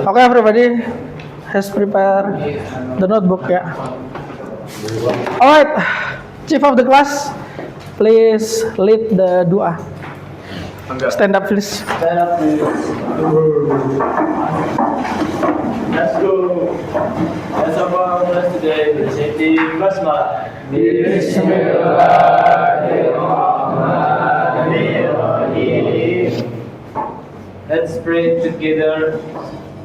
Okay, everybody has prepared the notebook, ya. Alright, Chief of the class, please lead the doa. Stand up, please. Stand up, please. Let's go. Let's have our class today. Reciting basmalah. Bismillahirrahmanirrahim. Let's pray together.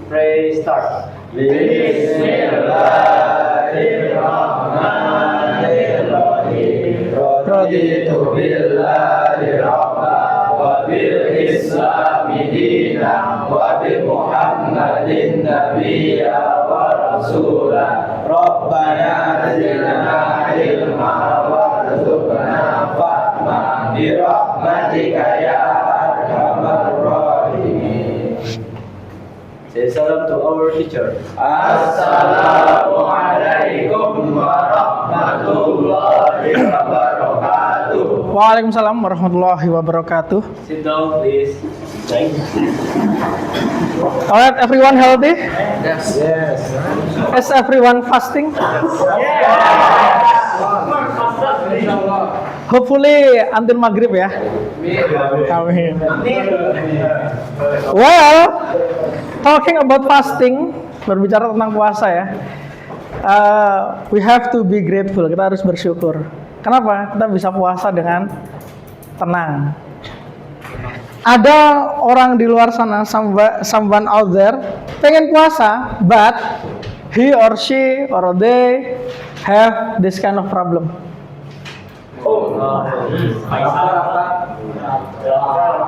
Pray start. Bismillahirrahmanirrahim. Raditu billahi rabba wa bil islami dina wa bi muhammadin nabiyya wa rasula. Rabbana zidna ilma warzuqna fahma bi rahmatika ya arhamar rahimin. Say salam to our teacher. Assalamualaikum warahmatullahi wabarakatuh. Waalaikumsalam warahmatullahi wabarakatuh. Sit down, please. Thank you. Alright, everyone healthy? Yes. Yes. Is everyone fasting? Hopefully until maghrib, ya. Amin. Well, talking about fasting, berbicara tentang puasa, ya. We have to be grateful. Kita harus bersyukur. Kenapa? Kita bisa puasa dengan tenang. Ada orang di luar sana, someone out there, pengen puasa, but he or she or they have this kind of problem.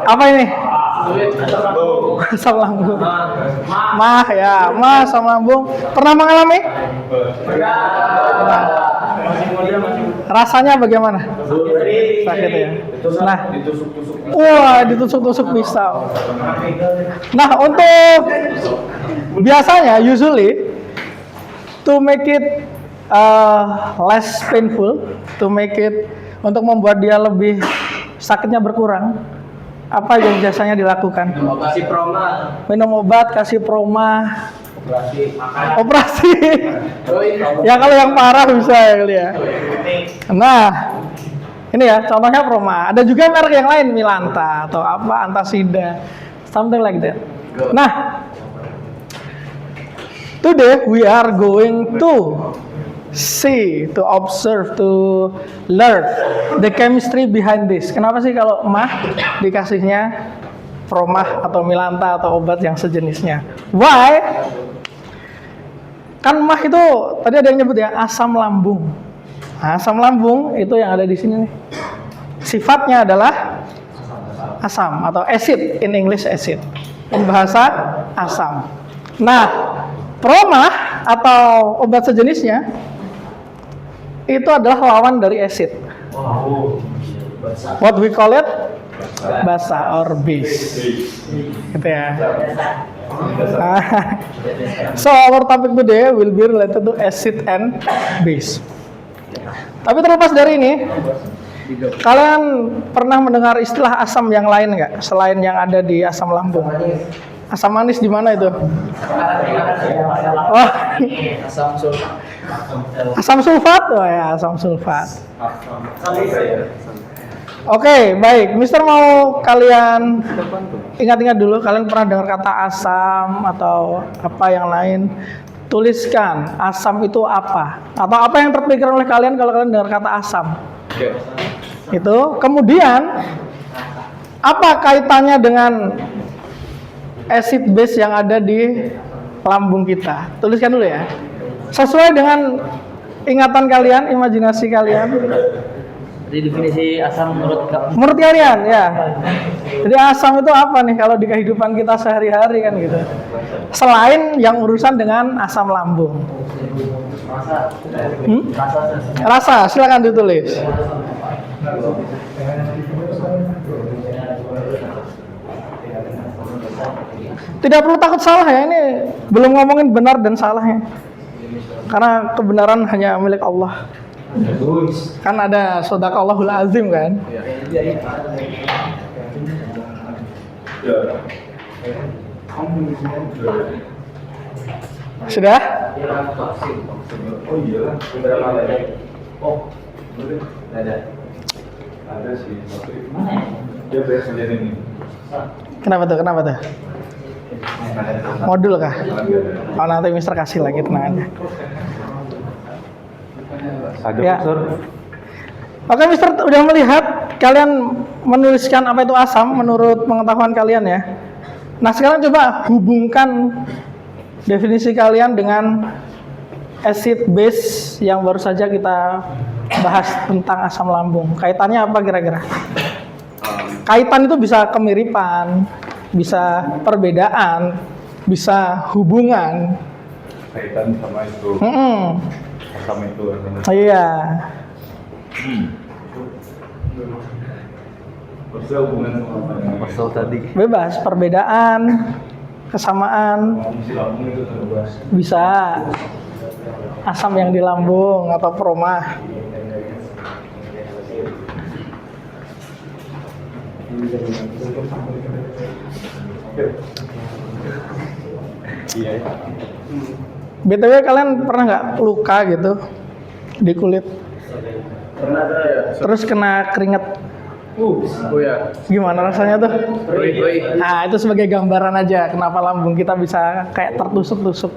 Apa ini? Asam lambung. Asam lambung. Pernah mengalami? Rasanya bagaimana? Sakit, ya. Nah, ditusuk-tusuk pisau. Nah, untuk biasanya usually to make it less painful, to make it untuk membuat dia lebih sakitnya berkurang, apa yang biasanya dilakukan? Kasih proma. Minum obat, kasih proma, operasi. Ya kalau yang parah bisa ya kali ya. Nah, ini ya contohnya proma. Ada juga merek yang lain, Milanta atau apa, Antasida, something like that. Nah, today we are going to see, to observe, to learn the chemistry behind this. Kenapa sih kalau emah dikasihnya promah atau Milanta atau obat yang sejenisnya? Why? Kan emah itu tadi ada yang nyebut ya asam lambung. Nah, asam lambung itu yang ada di sini nih. Sifatnya adalah asam atau acid, in English acid. In bahasa asam. Nah, promah atau obat sejenisnya itu adalah lawan dari acid. What we call it? Basa or base. Gitu ya. So our topic today will be related to acid and base. Tapi terlepas dari ini, kalian pernah mendengar istilah asam yang lain nggak? Selain yang ada di asam lambung. Asam manis di mana itu? Oh, asam sulfat. Oh ya, asam sulfat. Oke, baik. Mister mau kalian ingat-ingat dulu. Kalian pernah dengar kata asam atau apa yang lain? Tuliskan asam itu apa? Atau apa yang terpikir oleh kalian kalau kalian dengar kata asam? Itu. Kemudian apa kaitannya dengan acid base yang ada di lambung kita? Tuliskan dulu ya. Sesuai dengan ingatan kalian, imajinasi kalian. Jadi definisi asam menurut kalian ya. Jadi asam itu apa nih kalau di kehidupan kita sehari-hari kan gitu. Selain yang urusan dengan asam lambung. Rasa, silakan ditulis. Tidak perlu takut salah ya, ini belum ngomongin benar dan salahnya. Karena kebenaran hanya milik Allah. Kan ada Shadaqallahul Azim kan? Sudah? Oh iya, beberapa ada. Oh, ada. Ada sih, tapi dia beres sendiri ini. Kenapa tuh? Kenapa tuh? Modul kah? Oh, nanti Mister kasih lagi, tenang aja. Ada Ya. Profesor. Oke, Mister udah melihat kalian menuliskan apa itu asam menurut pengetahuan kalian ya. Nah, sekarang coba hubungkan definisi kalian dengan acid base yang baru saja kita bahas tentang asam lambung. Kaitannya apa kira-kira? Kaitan itu bisa kemiripan, bisa perbedaan, bisa hubungan. Kaitan sama itu, asam itu. Iya. Maksudnya hubungan sama apa? Pasal tadi. Bebas, perbedaan, kesamaan, Fungsi lambung itu terbahas. bisa asam yang di lambung atau proma. Iya. BTW kalian pernah nggak luka gitu di kulit? Pernah ya? Terus kena keringet, Oh ya. gimana rasanya tuh? Oi. Nah, itu sebagai gambaran aja kenapa lambung kita bisa kayak tertusuk-tusuk.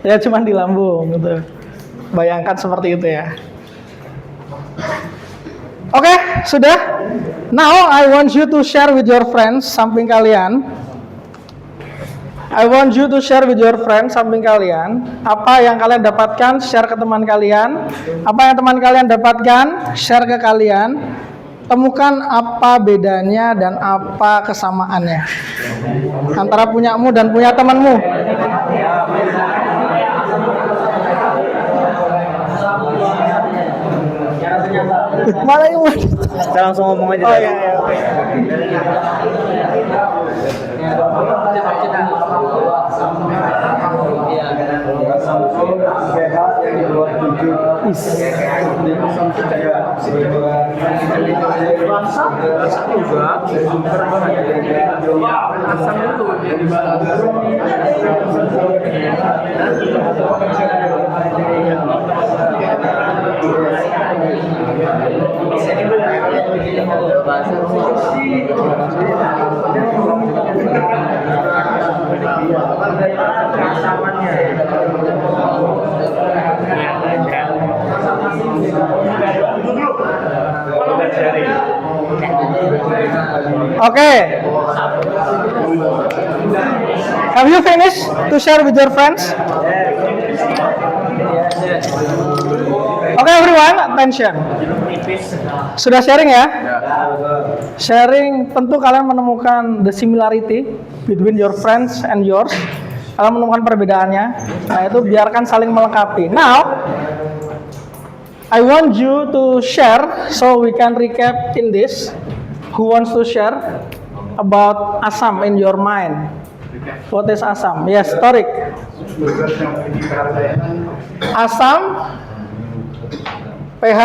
Ya cuman di lambung gitu. Bayangkan seperti itu ya. Oke, sudah. Now I want you to share with your friends samping kalian. I want you to share with your friends samping kalian. Apa yang kalian dapatkan, share ke teman kalian. Apa yang teman kalian dapatkan, share ke kalian. Temukan apa bedanya dan apa kesamaannya antara punyamu dan punya temanmu. Mana yang mau? Kita langsung ngomong aja. Oh iya, iya, oke. Okay. Have you finished to share with your friends? Okay, everyone, attention. Sudah sharing ya? Sharing, tentu kalian menemukan the similarity between your friends and yours. Kalian menemukan perbedaannya. Nah, itu biarkan saling melengkapi. Now, I want you to share so we can recap in this. Who wants to share about asam in your mind? What is asam? Yes, Torik. Asam pH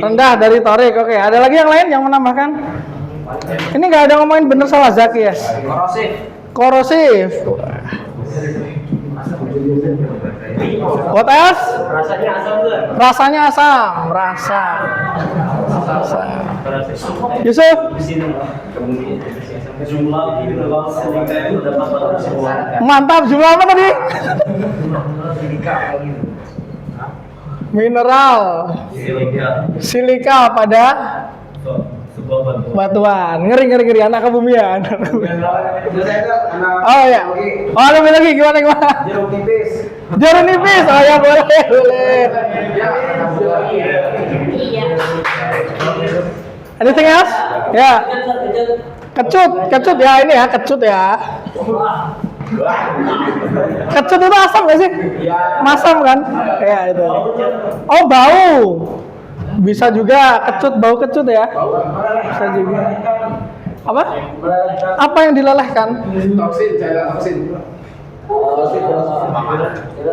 rendah dari Torik. Oke, ada lagi yang lain yang menambahkan? Ini nggak ada ngomongin bener salah Zaki, yes. Korosif. What else? Rasanya asam. Rasa. Yusuf. Mantap, jumlah apa tadi? Mineral. Silika pada batuan. Ngeri anak kebumian. Oh ya. Oh, lebih lagi gimana? Jeruk nipis. Oh ya, boleh. Anything else? Ya. Kecut ya, ini ya, kecut ya. Kecut itu asam gak sih? Masam kan? Ya itu. Oh, bau. Bisa juga kecut, bau kecut ya. Bisa juga. Apa? Apa yang dilelehkan? Toksin.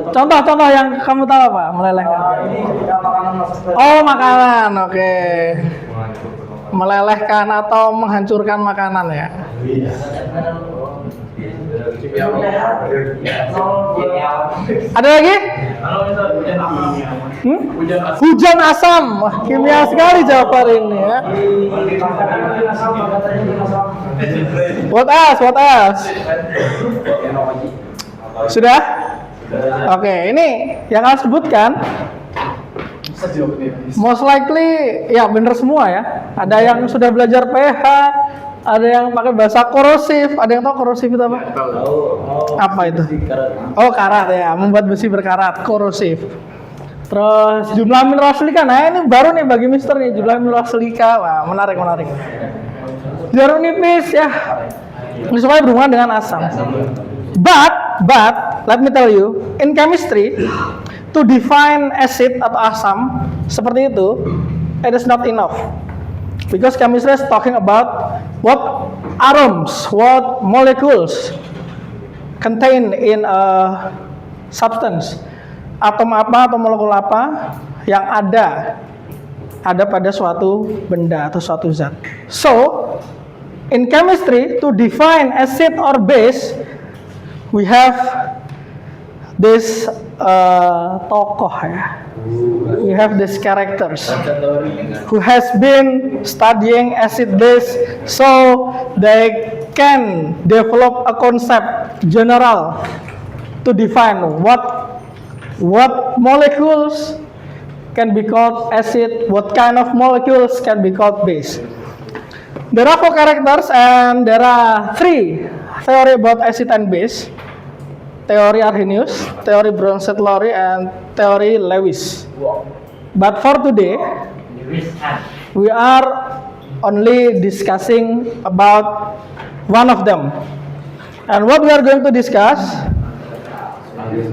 Contoh yang kamu tahu apa? Melelehkan. Oh, makanan. Oke. melelehkan atau menghancurkan makanan ya. Ada lagi? Hujan asam. Wah, kimia sekali jawaban ini ya. What else? What else? Sudah? Oke, ini yang kalian sebutkan most likely ya bener semua ya. Ada yang sudah belajar pH, ada yang pakai bahasa korosif. Ada yang tahu korosif itu apa? Apa itu? Oh, karat ya, membuat besi berkarat, korosif. Terus jumlah mineral silika. Nah, ini baru nih bagi Mister nih, jumlah mineral silika. Wah, menarik. Jarum nipis ya. Ini supaya berhubungan dengan asam. But let me tell you, in chemistry to define acid atau asam seperti itu, it is not enough. Because chemistry is talking about what atoms, what molecules contain in a substance. Atom apa atau molekul apa yang ada pada suatu benda atau suatu zat. So, in chemistry to define acid or base, we have this tokoh ya. We have these characters who has been studying acid base, so they can develop a concept general to define what molecules can be called acid, what kind of molecules can be called base. There are 4 characters and there are 3 theory about acid and base. Teori Arrhenius, teori Bronsted-Lowry, and teori Lewis. But for today, we are only discussing about one of them. And what we are going to discuss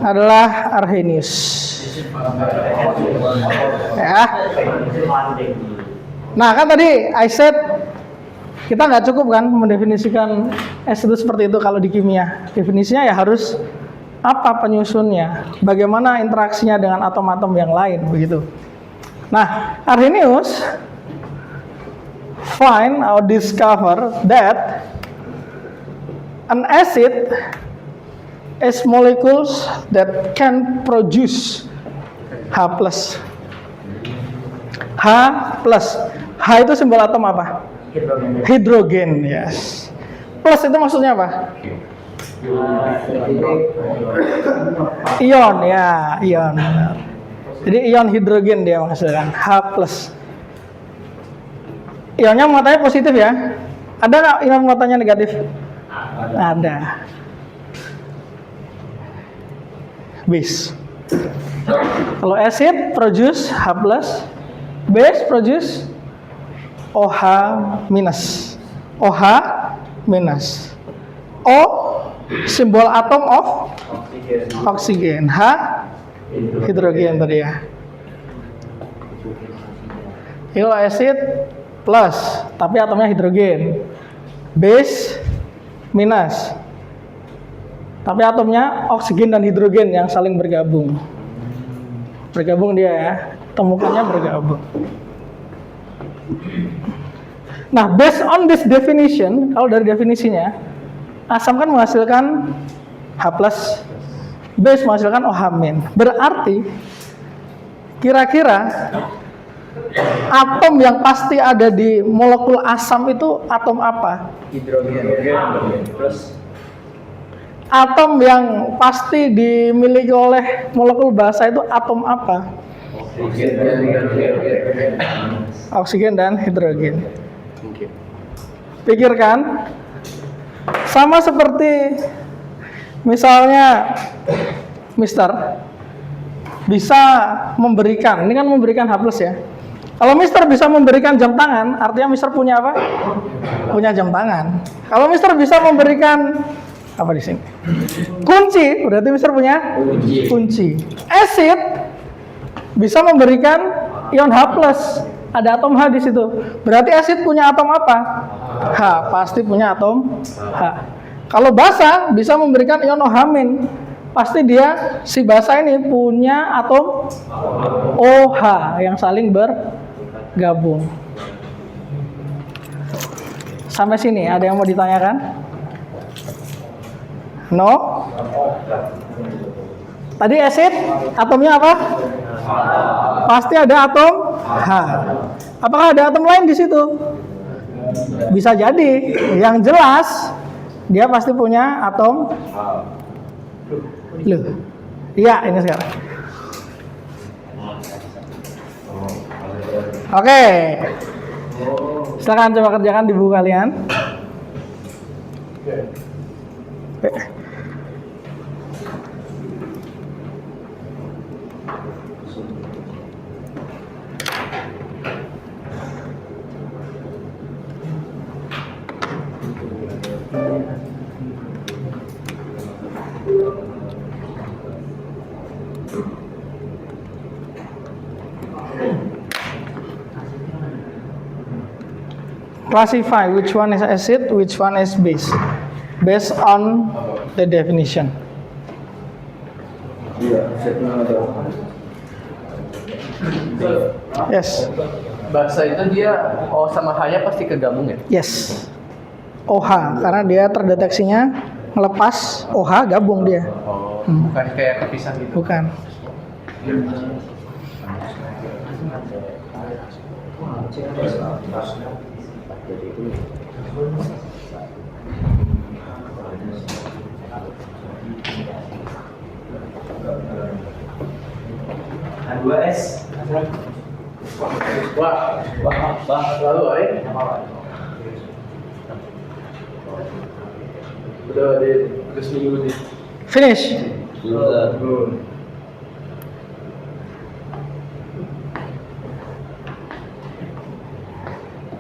adalah Arrhenius. Ya. Nah, kan tadi I said kita nggak cukup kan mendefinisikan es itu seperti itu kalau di kimia. Definisinya ya harus apa penyusunnya, bagaimana interaksinya dengan atom-atom yang lain begitu. Nah, Arrhenius find or discover that an acid is molecules that can produce H+. H itu simbol atom apa? Hidrogen, yes. Plus itu maksudnya apa? Ion, ya, ion. Jadi ion hidrogen dia menghasilkan H+. Ionnya muatannya positif ya. Ada nggak ion muatannya negatif? Ada. Base. Kalau acid produce H+, base produce OH minus. OH minus. O simbol atom of oksigen. H hidrogen tadi ya. Kalau acid plus, tapi atomnya hidrogen. Base minus, tapi atomnya oksigen dan hidrogen yang saling bergabung. Bergabung dia ya, temukannya bergabung. Nah, based on this definition, kalau dari definisinya, asam kan menghasilkan H+, base menghasilkan OH-. Berarti, kira-kira atom yang pasti ada di molekul asam itu atom apa? Hidrogen plus. Atom yang pasti dimiliki oleh molekul basa itu atom apa? Oksigen dan hidrogen. Pikirkan, sama seperti misalnya Mister bisa memberikan, ini kan memberikan H+ ya. Kalau Mister bisa memberikan jam tangan, artinya Mister punya apa? Punya jam tangan. Kalau Mister bisa memberikan apa di sini? Kunci, berarti Mister punya kunci. Acid bisa memberikan ion H+, ada atom H di situ. Berarti acid punya atom apa? H, pasti punya atom H. Kalau basa bisa memberikan ion OH-, pasti dia si basa ini punya atom OH yang saling bergabung. Sampai sini ada yang mau ditanyakan? No? Tadi acid atomnya apa? Pasti ada atom H. Apakah ada atom lain di situ? Bisa jadi. Yang jelas dia pasti punya atom. Loh. Iya, ini sekarang. Oke. Silakan coba kerjakan di buku kalian. Classify which one is acid, which one is base, based on the definition. Yes, Basa itu dia O sama H-nya pasti kegabung ya? yes. OH karena dia terdeteksinya ngelepas OH gabung dia. Oh, bukan kayak kepisah gitu. Bukan. H2S. Wah, lalu udah seminggu nih. Finish.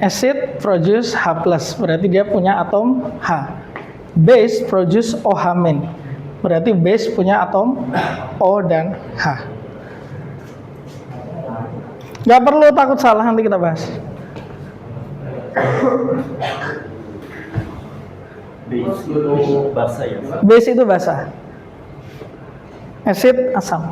Acid produce H+, berarti dia punya atom H. Base produce OH-, berarti base punya atom O dan H. Gak perlu takut salah, nanti kita bahas. Base itu basa ya Pak? Base itu basa. Acid asam.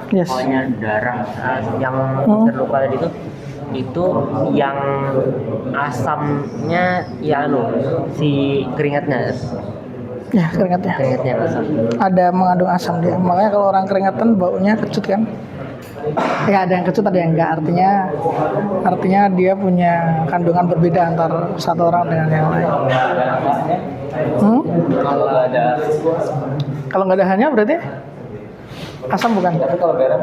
Yes. Pokoknya darah yang terluka tadi itu yang asamnya ya si keringatnya Ya, keringatnya. yang asam. Ada mengandung asam dia. Makanya kalau orang keringatan baunya kecut kan? Ya ada yang kecut, ada yang enggak. Artinya dia punya kandungan berbeda antar satu orang dengan yang lain. Kalau nggak ada hanya berarti asam bukan? Kalau garam?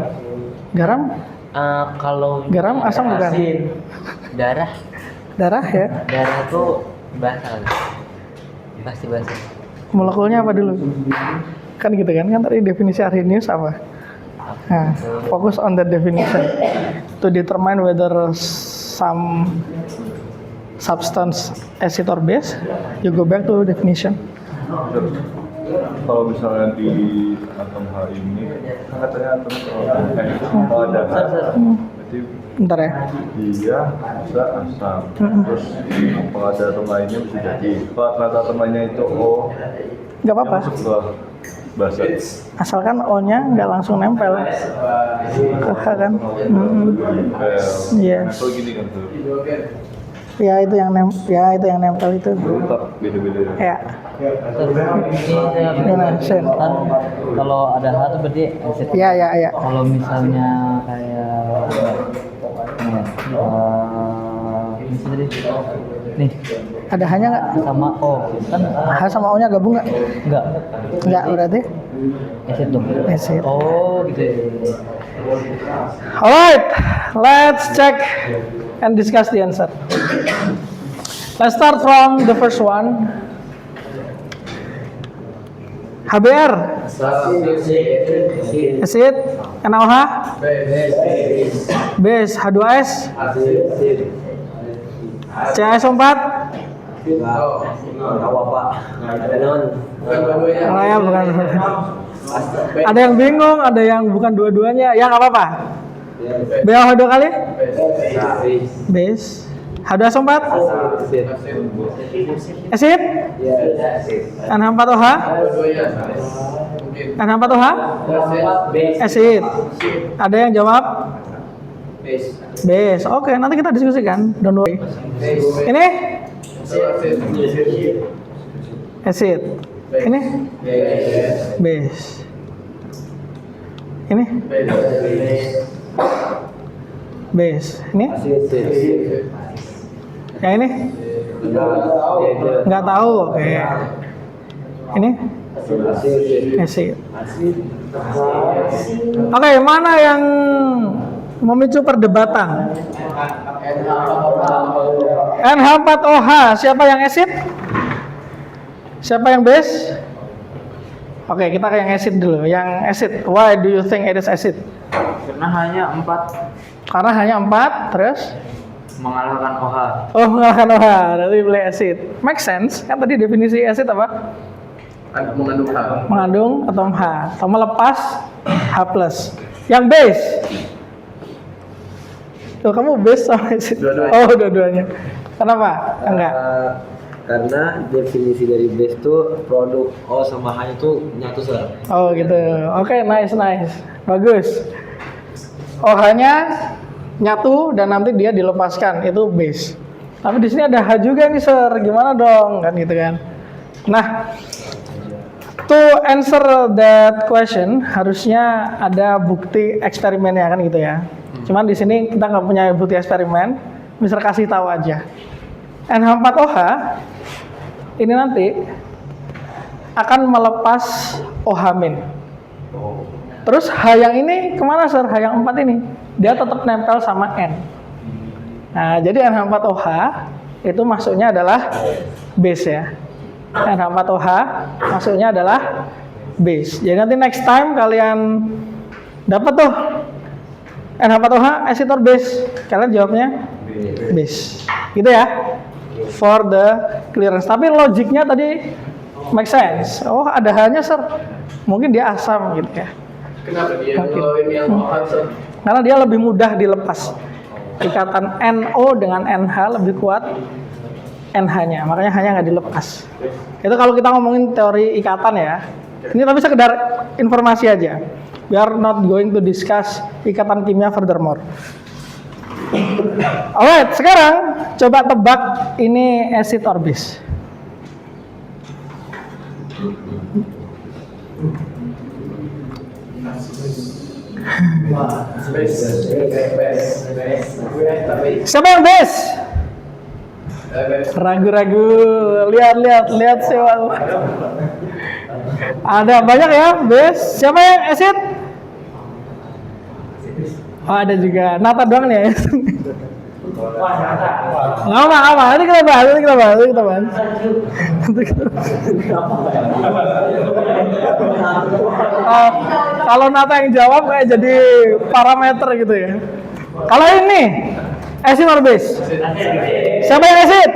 Garam? Kalau Garam asam bukan? darah Ya. darah itu basa pasti basa. Molekulnya apa dulu? Kan gitu kan? Kan tadi definisi Arrhenius apa? Nah, focus on the definition to determine whether some substance acid or base. You go back to definition. Kalau misalnya di atom H ini kan katanya atom kalau ada H berarti Bentar ya. dia bisa asam, terus kalau ada atom lainnya bisa jadi kalau ternyata atom lainnya itu O Nggak apa-apa. masuk ke basa. Asalkan O-nya nggak langsung nempel ke H kan. Yes. Kalau gini kan tuh Ya itu yang nempel itu. tetap beda-beda. Ya. Ini Gimana, Sen? kan kalau ada H itu berarti acid. Ya. Kalau misalnya kayak ini tadi nih Ada hanya nggak? sama O kan H sama O-nya gabung nggak? enggak Nggak berarti. acid dong. Acid. Oh gitu ya. Alright, let's check and discuss the answer. Let's start from the first one. HBr, acid, NaOH, base, H2S, CaSO4, oh ya bukan. Ada yang bingung, ada yang bukan dua-duanya, ya nggak apa-apa. BOH 2 kali, base, H2SO4, acid, NH4OH, NH4OH, acid. Ada yang jawab? Base. Oke, nanti kita diskusikan. Don't worry. Ini acid. Ini base. Ini base. Ini yang ini nggak tahu. Oke. Ini acid. Oke, mana yang memicu perdebatan? NH4OH. Siapa yang acid? Siapa yang base? Oke, kita ke yang acid dulu. Yang acid. Why do you think it is acid? Karena hanya 4 Karena hanya 4, terus mengalahkan OH. oh mengalahkan OH, berarti pilih acid. Make sense? Kan tadi definisi acid apa? Mengandung H. Mengandung atom H atau melepas H+. Yang base? Tuh, kamu base sama acid? Dua-duanya. Oh, dua-duanya. Kenapa? Enggak. Karena definisi dari base itu produk O sama H itu nyatu sir. Oh gitu. Oke, nice. Bagus. OH-nya nyatu dan nanti dia dilepaskan, itu base. Tapi di sini ada H juga nih, Sir. Gimana dong? Kan gitu kan. Nah, to answer that question harusnya ada bukti eksperimennya kan gitu ya. Cuman di sini kita nggak punya bukti eksperimen, Mister kasih tahu aja. NH4OH ini nanti akan melepas OH-. Terus H yang ini kemana, Sir? H yang 4 ini dia tetap nempel sama N. Nah, jadi NH4OH itu masuknya adalah base ya. NH4OH masuknya adalah base. Jadi nanti next time kalian dapat tuh NH4OH acid or base, kalian jawabnya base. Gitu ya. For the clearance. Tapi logiknya tadi make sense. Oh, ada H-nya, Sir. Mungkin dia asam gitu ya. Kenapa dia ngeluarin yang OH? Karena dia lebih mudah dilepas. Ikatan NO dengan NH lebih kuat NH-nya, makanya hanya nggak dilepas. Itu kalau kita ngomongin teori ikatan ya. Ini tapi sekedar informasi aja. We are not going to discuss ikatan kimia furthermore. Alright, sekarang coba tebak ini acid or base. Siapa yang base? Ragu-ragu, lihat siapa. Ada banyak ya base. Siapa yang acid? Oh, ada juga. Nata doang nih ya. Nggak apa, nanti kita bahas. Kalau Nata yang jawab kayak jadi parameter gitu ya. Kalau ini acid or base? Siapa yang acid?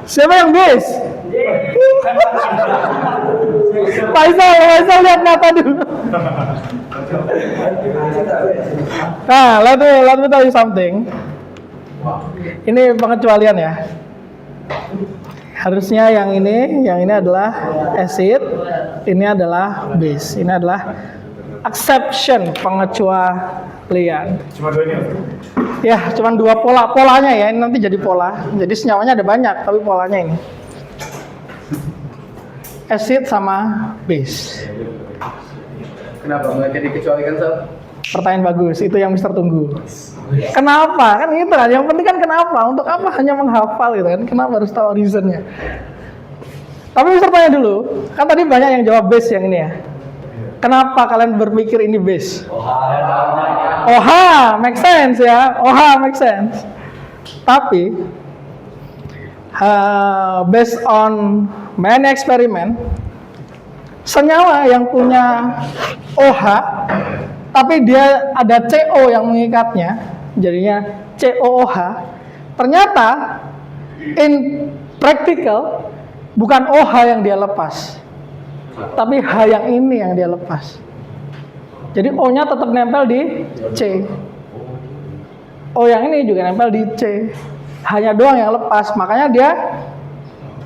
Siapa yang base? Faisal lihat Nata dulu. Nah, let me tell you something. Ini pengecualian ya. Harusnya yang ini adalah acid, ini adalah base, ini adalah exception, pengecualian. Cuma 2 ini. Ya, cuma 2 polanya ya. Ini nanti jadi pola. Jadi senyawanya ada banyak, tapi polanya ini. Acid sama base. Kenapa mereka dikecualikan, Sir? Pertanyaan bagus, itu yang Mister tunggu. Kenapa? Kan itu kan, yang penting kan kenapa? Untuk apa hanya menghafal gitu kan? Kenapa harus tahu reasonnya? Tapi Mister tanya dulu, kan tadi banyak yang jawab base yang ini ya. Kenapa kalian berpikir ini base? OH, make sense ya. OH make sense. Tapi based on many experiment, senyawa yang punya OH tapi dia ada CO yang mengikatnya, jadinya COOH, ternyata in practical bukan OH yang dia lepas, tapi H yang ini yang dia lepas. Jadi O-nya tetap nempel di C, O yang ini juga nempel di C, hanya doang yang lepas, makanya dia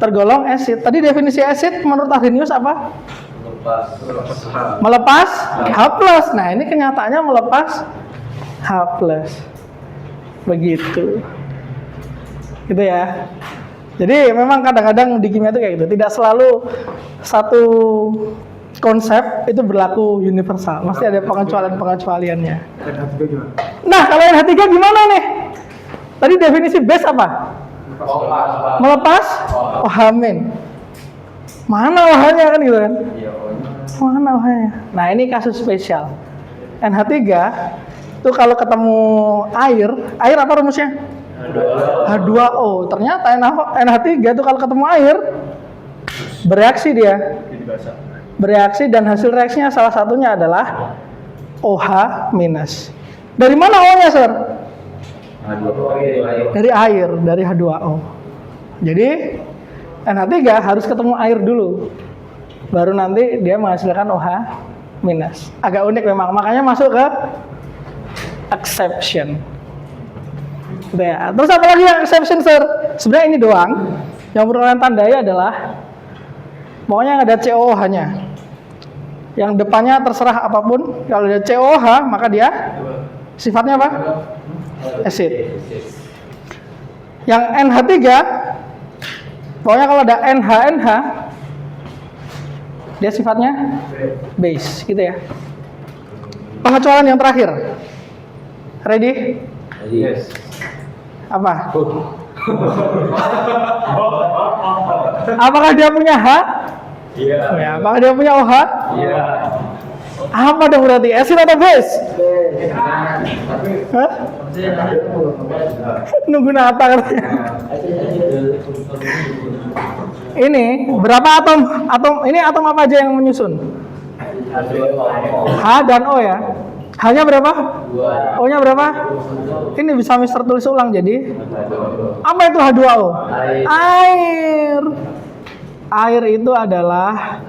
tergolong acid. Tadi definisi acid menurut Arrhenius apa? Melepas H+. Nah, ini kenyataannya melepas H+. Begitu. Gitu ya. Jadi memang kadang-kadang di kimia itu kayak gitu. Tidak selalu satu konsep itu berlaku universal. Pasti ada pengecualian-pengecualiannya. Nah, kalau NH3 gimana nih? Tadi definisi base apa? Melepas OH-. Mana OH-nya kan gitu kan? Mana OH-nya? Nah, ini kasus spesial. NH3 itu kalau ketemu air apa rumusnya? H2O. Ternyata NH3 itu kalau ketemu air bereaksi dia. Bereaksi dan hasil reaksinya salah satunya adalah OH-. Dari mana O-nya, Sir? Dari air, dari H2O. Jadi NH3 harus ketemu air dulu, baru nanti dia menghasilkan OH-. Agak unik memang, makanya masuk ke exception. Terus apa lagi yang exception, Sir? Sebenarnya ini doang. Yang perlu kalian tandai adalah pokoknya ada COOH-nya. Yang depannya terserah apapun. Kalau ada COOH, maka dia sifatnya apa? Acid. Yang NH3, pokoknya kalau ada NH dia sifatnya base, gitu ya. Pengecualian yang terakhir. Ready? Yes. Apa? Apakah dia punya H? Iya. Ya, apakah dia punya OH? Iya. Apa dong berarti? Acid atau base? Hah? Nunggu apa katanya? Ini berapa atom? Ini atom apa aja yang menyusun? H dan O ya. H-nya berapa? O-nya berapa? Ini bisa Mister tulis ulang jadi. Apa itu H2O? Air. Air itu adalah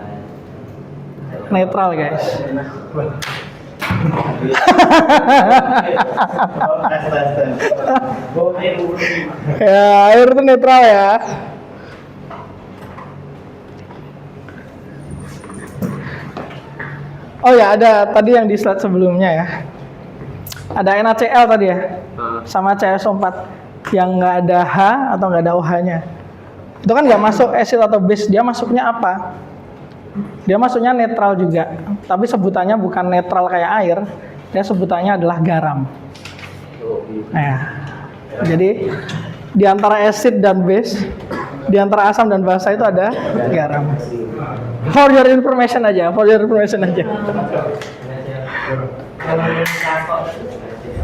netral, guys. Ya, air itu netral ya. Oh ya, ada tadi yang di slide sebelumnya ya. Ada NaCl tadi ya, sama CSO4 yang nggak ada H atau nggak ada OH-nya. Itu kan nggak masuk acid atau base, dia masuknya apa? Dia masuknya netral juga, tapi sebutannya bukan netral kayak air, dia sebutannya adalah garam. Nah, jadi di antara acid dan base, di antara asam dan basa itu ada garam. For your information aja.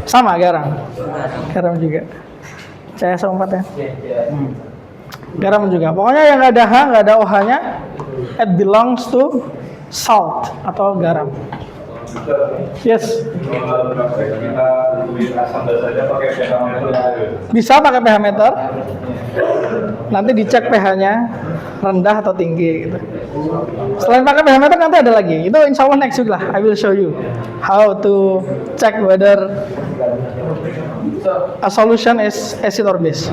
Sama garam juga. CSO4 ya. Garam juga. Pokoknya yang nggak ada H, nggak ada OH-nya, it belongs to salt atau garam. Yes. Bisa pakai pH meter. Nanti dicek pH-nya rendah atau tinggi gitu. Selain pakai pH meter nanti ada lagi. Itu insya Allah next week lah. I will show you how to check whether a solution is acid or base.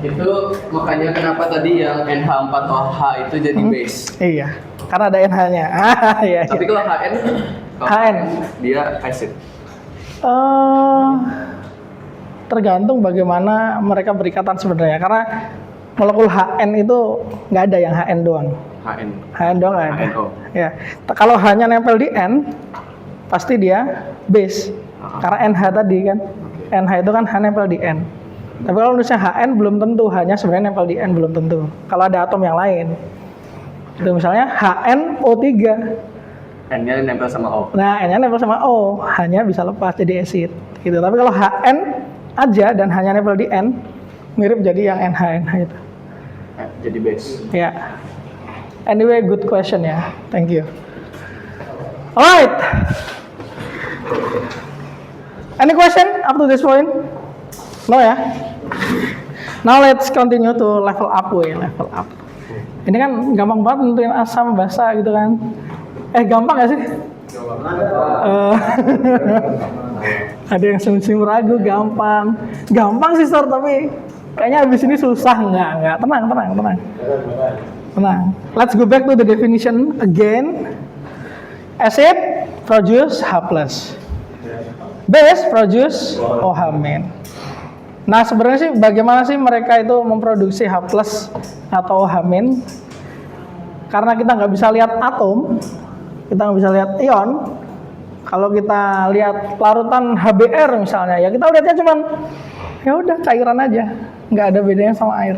Itu makanya kenapa tadi yang NH4OH itu jadi base. Iya, karena ada NH-nya. Iya. Tapi kalau HN dia acid. Tergantung bagaimana mereka berikatan sebenarnya. Karena molekul HN itu nggak ada yang HN doang. HN doang nggak ada. HNO. Ya. Kalau H-nya nempel di N, pasti dia base. Karena NH tadi kan. NH itu kan H nempel di N. Tapi kalau nulisnya HN belum tentu, H-nya sebenarnya nempel di N belum tentu. Kalau ada atom yang lain. Itu misalnya HNO3. N-nya nempel sama O. Nah, N-nya nempel sama O, H-nya bisa lepas jadi acid. Gitu. Tapi kalau HN aja dan H-nya nempel di N, mirip jadi yang NH itu. jadi base. Ya. Anyway, good question ya. Thank you. Alright. Any question up to this point? No ya? Now let's continue to level up level up. Ini kan gampang banget nentuin asam basa gitu kan. Gampang gak sih? Ada yang senyum ragu, gampang. Gampang sih, Sir, tapi kayaknya abis ini susah. Enggak. Tenang. Let's go back to the definition again. Acid produce H+. Base produce OH-. Nah, sebenarnya sih bagaimana sih mereka itu memproduksi H+ atau OH-? Karena kita nggak bisa lihat atom, kita nggak bisa lihat ion. Kalau kita lihat larutan HBr misalnya, ya kita lihatnya cuman ya udah cairan aja, nggak ada bedanya sama air.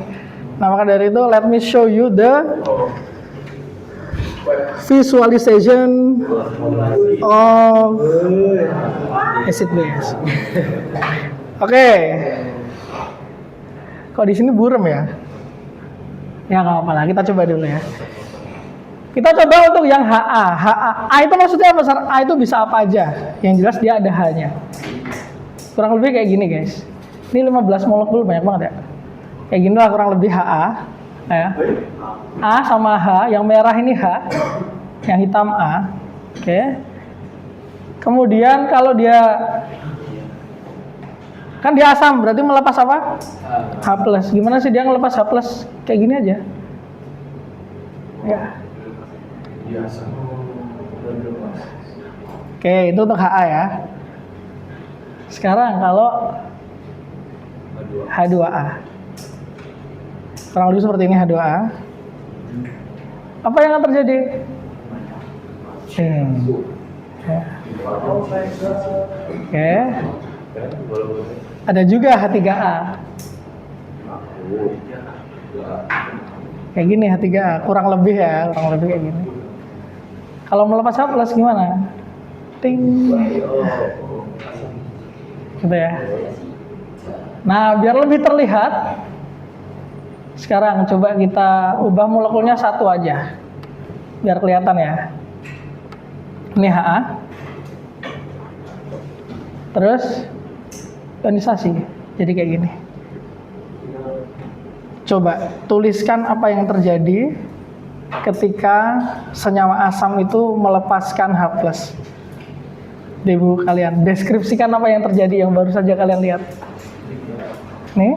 Nah, maka dari itu let me show you the visualization of acid base. Oke. Kok di sini burem ya? Ya nggak apa-apa lah, kita coba dulu ya. Kita coba untuk yang HA. A itu maksudnya apa? A itu bisa apa aja. Yang jelas dia ada H-nya. Kurang lebih kayak gini guys. Ini 15 molekul, banyak banget ya. Kayak gini lah kurang lebih HA. Ya. A sama H, yang merah ini H, yang hitam A. Oke. Kemudian kalau dia kan dia asam, berarti melepas apa? H+. Gimana sih dia ngelepas H+? Kayak gini aja. Ya. Oke, itu untuk HA ya. Sekarang kalau H2A. Kurang lebih seperti ini H2A. Apa yang akan terjadi? Ya. Oke. Ada juga H3A. Kayak gini H3A, kurang lebih kayak gini. Kalau melepas H+ gimana? Ting. Gitu ya. Nah, biar lebih terlihat, sekarang coba kita ubah molekulnya satu aja. Biar kelihatan ya. Ini HA. Terus ionisasi. Jadi kayak gini. Coba tuliskan apa yang terjadi ketika senyawa asam itu melepaskan H+. Ibu kalian deskripsikan apa yang terjadi yang baru saja kalian lihat. Nih.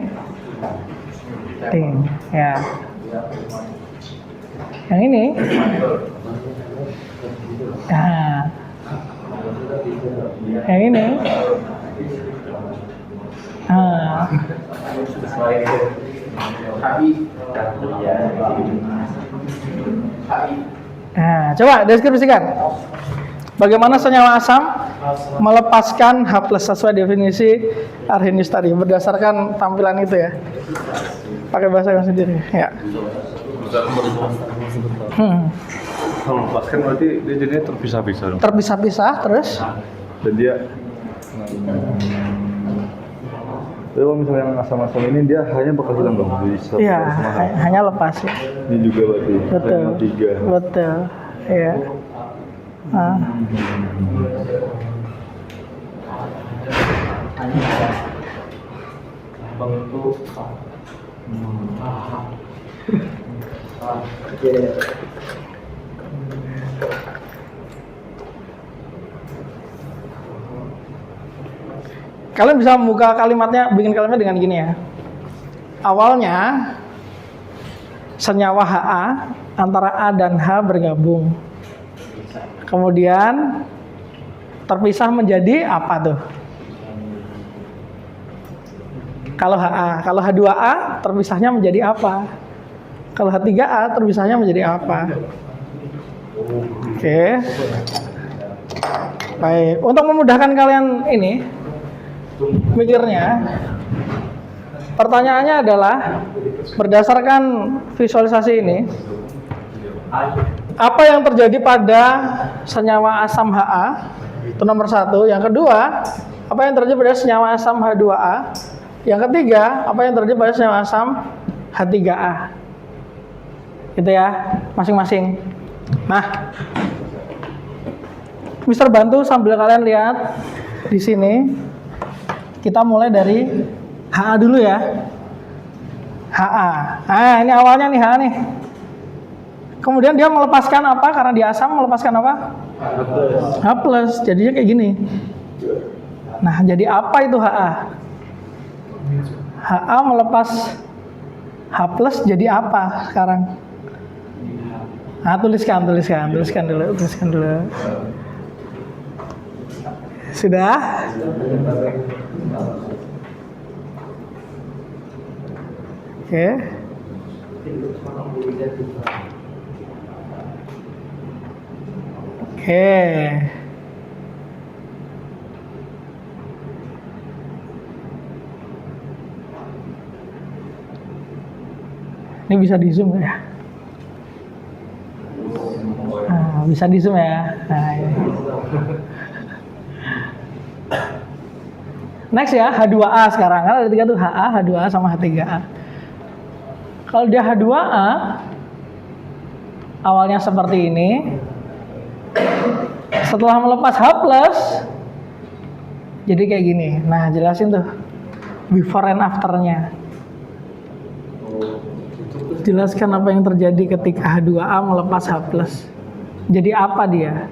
Ting, ya. Yang ini. Nah. Yang ini. Nah, coba deskripsikan. Bagaimana senyawa asam melepaskan H+ sesuai definisi Arrhenius tadi berdasarkan tampilan itu ya. Pakai bahasa yang sendiri, ya. Kalau lepaskan berarti dia jadinya terpisah-pisah dong. Terpisah-pisah terus. Dan dia kalau misalnya yang asam-asam ini dia hanya bakal hilang dong. Iya, hanya lepas ya. Ini juga berarti. Betul. Tiga. Betul. Iya. Kalian bisa membuka kalimatnya, bikin kalimat dengan gini ya. Awalnya senyawa HA antara A dan H bergabung. Kemudian terpisah menjadi apa tuh? Kalau HA, kalau H2A terpisahnya menjadi apa? Kalau H3A terpisahnya menjadi apa? Oke. Baik, untuk memudahkan kalian ini mikirnya, pertanyaannya adalah berdasarkan visualisasi ini, apa yang terjadi pada senyawa asam HA? Itu nomor satu. Yang kedua, apa yang terjadi pada senyawa asam H2A? Yang ketiga, apa yang terjadi pada senyawa asam H3A? Gitu ya, masing-masing. Nah, Mister bantu sambil kalian lihat di sini. Kita mulai dari HA dulu ya. HA. Nah, ini awalnya nih HA nih. Kemudian dia melepaskan apa? Karena dia asam melepaskan apa? H+. Jadinya kayak gini. Nah, jadi apa itu HA? HA melepas H+ jadi apa sekarang? Nah, tuliskan dulu. Sudah? Oke. Ini bisa di zoom ya? Nah, bisa di zoom ya? Nah, ini. Next ya, H2A sekarang. Kan ada 3 tuh, HA, H2A sama H3A. Kalau dia H2A, awalnya seperti ini. Setelah melepas H+, jadi kayak gini. Nah, jelasin tuh before and after-nya. Jelaskan apa yang terjadi ketika H2A melepas H+. Jadi apa dia?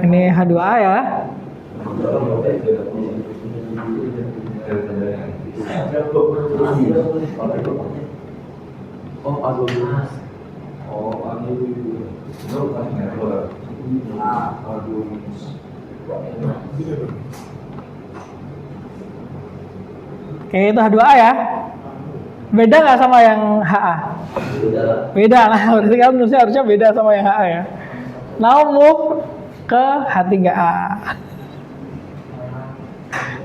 Ini H2A ya. Oke, itu H2A ya. Beda nggak sama yang HA? Beda lah, berarti kan harusnya beda sama yang HA ya. Now move ke H3A.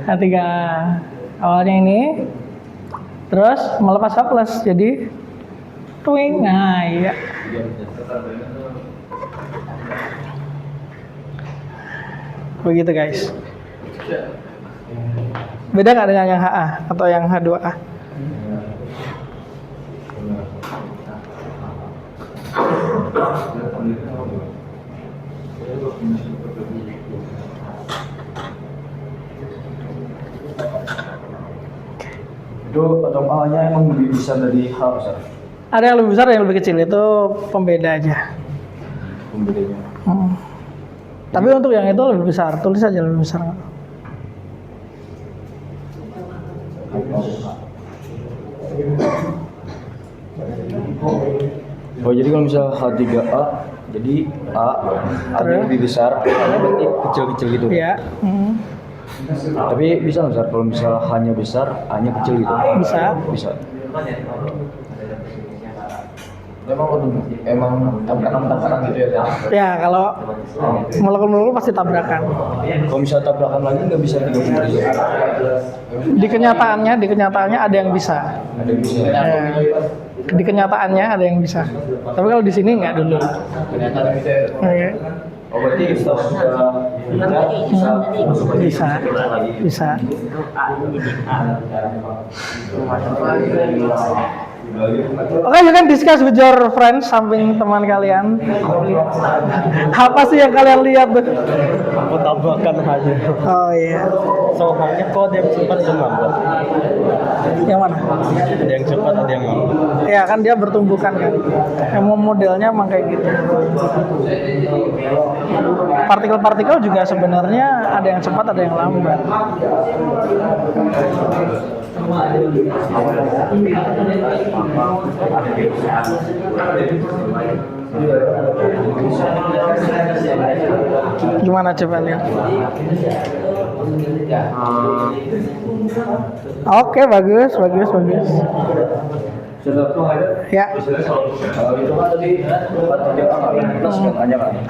H3A awalnya ini, terus melepas H+, jadi twing. Nah, iya. Begitu guys. Beda nggak dengan yang HA atau yang H2A? Itu atom A-nya emang lebih besar dari H, Ustaz? Ada yang lebih besar, ada yang lebih kecil. Itu pembeda aja. Pembedanya. Tapi untuk yang itu lebih besar, tulis aja lebih besar. Oh, jadi kalau misalnya H3A, jadi A-nya lebih besar, A-nya berarti kecil-kecil gitu. Iya. Tapi bisa nggak, Ustaz, kalau misalnya H-nya besar, A-nya kecil gitu? Bisa. Bisa. Emang tabrakan gitu ya? Ya, kalau molekul-molekul pasti tabrakan. Kalau misalnya tabrakan lagi nggak bisa digabung lagi. Di kenyataannya ada yang bisa. Ada yang bisa. Ya, di kenyataannya ada yang bisa. Tapi kalau di sini nggak dulu. Oke. Oh, berarti kita sudah Bisa. Oke, you can discuss with your friends, samping teman kalian. Apa sih yang kalian lihat tuh? Aku tambahkan hanya. Oh iya. Soalnya kok ada yang cepat ada yang lambat. Yang mana? Ada yang cepat ada yang lambat. Ya kan dia bertumbukan kan. Emang modelnya emang kayak gitu. Partikel-partikel juga sebenarnya ada yang cepat ada yang lambat. Gimana coba lihat? Oke, bagus. Ya.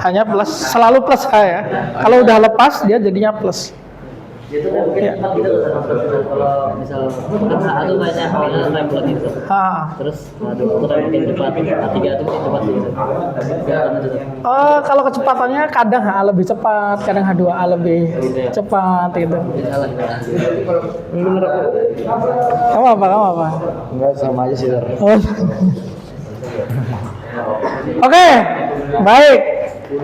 Hanya plus, selalu plus H ya. Kalau udah lepas dia jadinya plus. Itu kan mungkin Ya. cepat gitu kalau misal kan HA tuh banyak minus rem bulat gitu. Ha. Terus H2 itu kan mungkin cepat, H3 itu mungkin cepat gitu. Kelihatan itu tuh. Kalau kecepatannya kadang HA lebih cepat, kadang H2A lebih cepat gitu. Mungkin salah gitu. Kamu apa? Enggak sama aja sih. Oh. Oke, baik.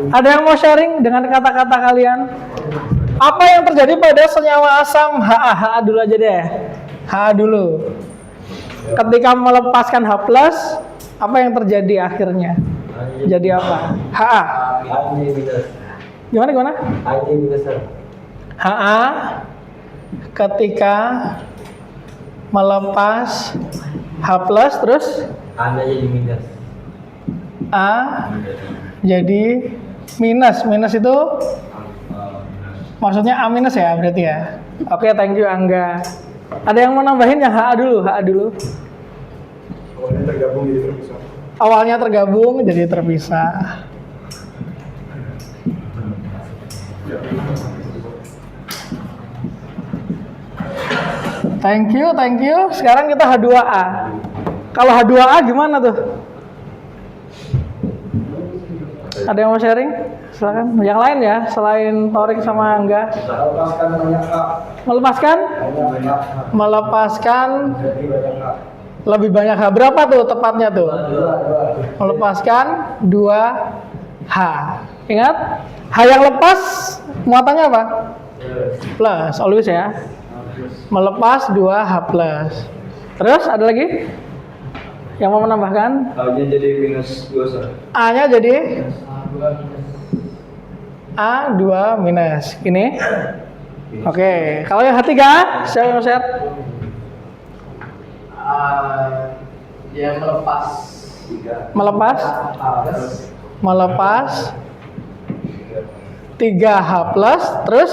Ada yang mau sharing dengan kata-kata kalian? Apa yang terjadi pada senyawa asam HA? HA dulu aja deh. HA dulu. Ketika melepaskan H+, apa yang terjadi akhirnya? Jadi apa? HA. Gimana? HA ketika melepas H+, terus Anda jadi minus. A jadi minus. Minus itu maksudnya A minus ya berarti ya. Oke, thank you Angga. Ada yang mau nambahin yang HA dulu? Awalnya tergabung jadi terpisah. Thank you. Sekarang kita H2A. Kalau H2A gimana tuh? Ada yang mau sharing? Silakan. Yang lain ya, selain Torik sama Angga. Melepaskan lebih banyak H. Berapa tuh tepatnya tuh? Melepaskan 2H. Ingat, H yang lepas muatannya apa? Plus, always ya. Melepas 2H+. Terus ada lagi? Yang mau menambahkan? A-nya jadi minus 2. A-nya jadi A2 minus. Ini? Oke. Kalau yang H3, siapa yang mau share? Dia melepas Melepas 3H+, terus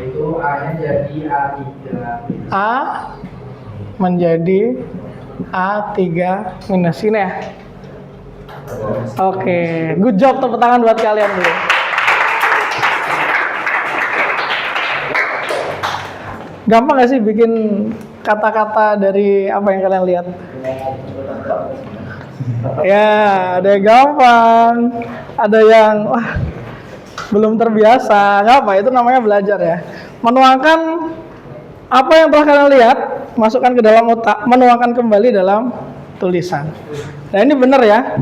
itu A-nya jadi A3. A menjadi A3 minus ini ya. Oke, good job, tepuk tangan buat kalian dulu. Gampang gak sih bikin kata-kata dari apa yang kalian lihat? Ya, ada yang gampang, ada yang wah belum terbiasa. Gak apa, itu namanya belajar ya. Menuangkan apa yang telah kalian lihat, masukkan ke dalam otak, menuangkan kembali dalam tulisan. Nah ini benar ya.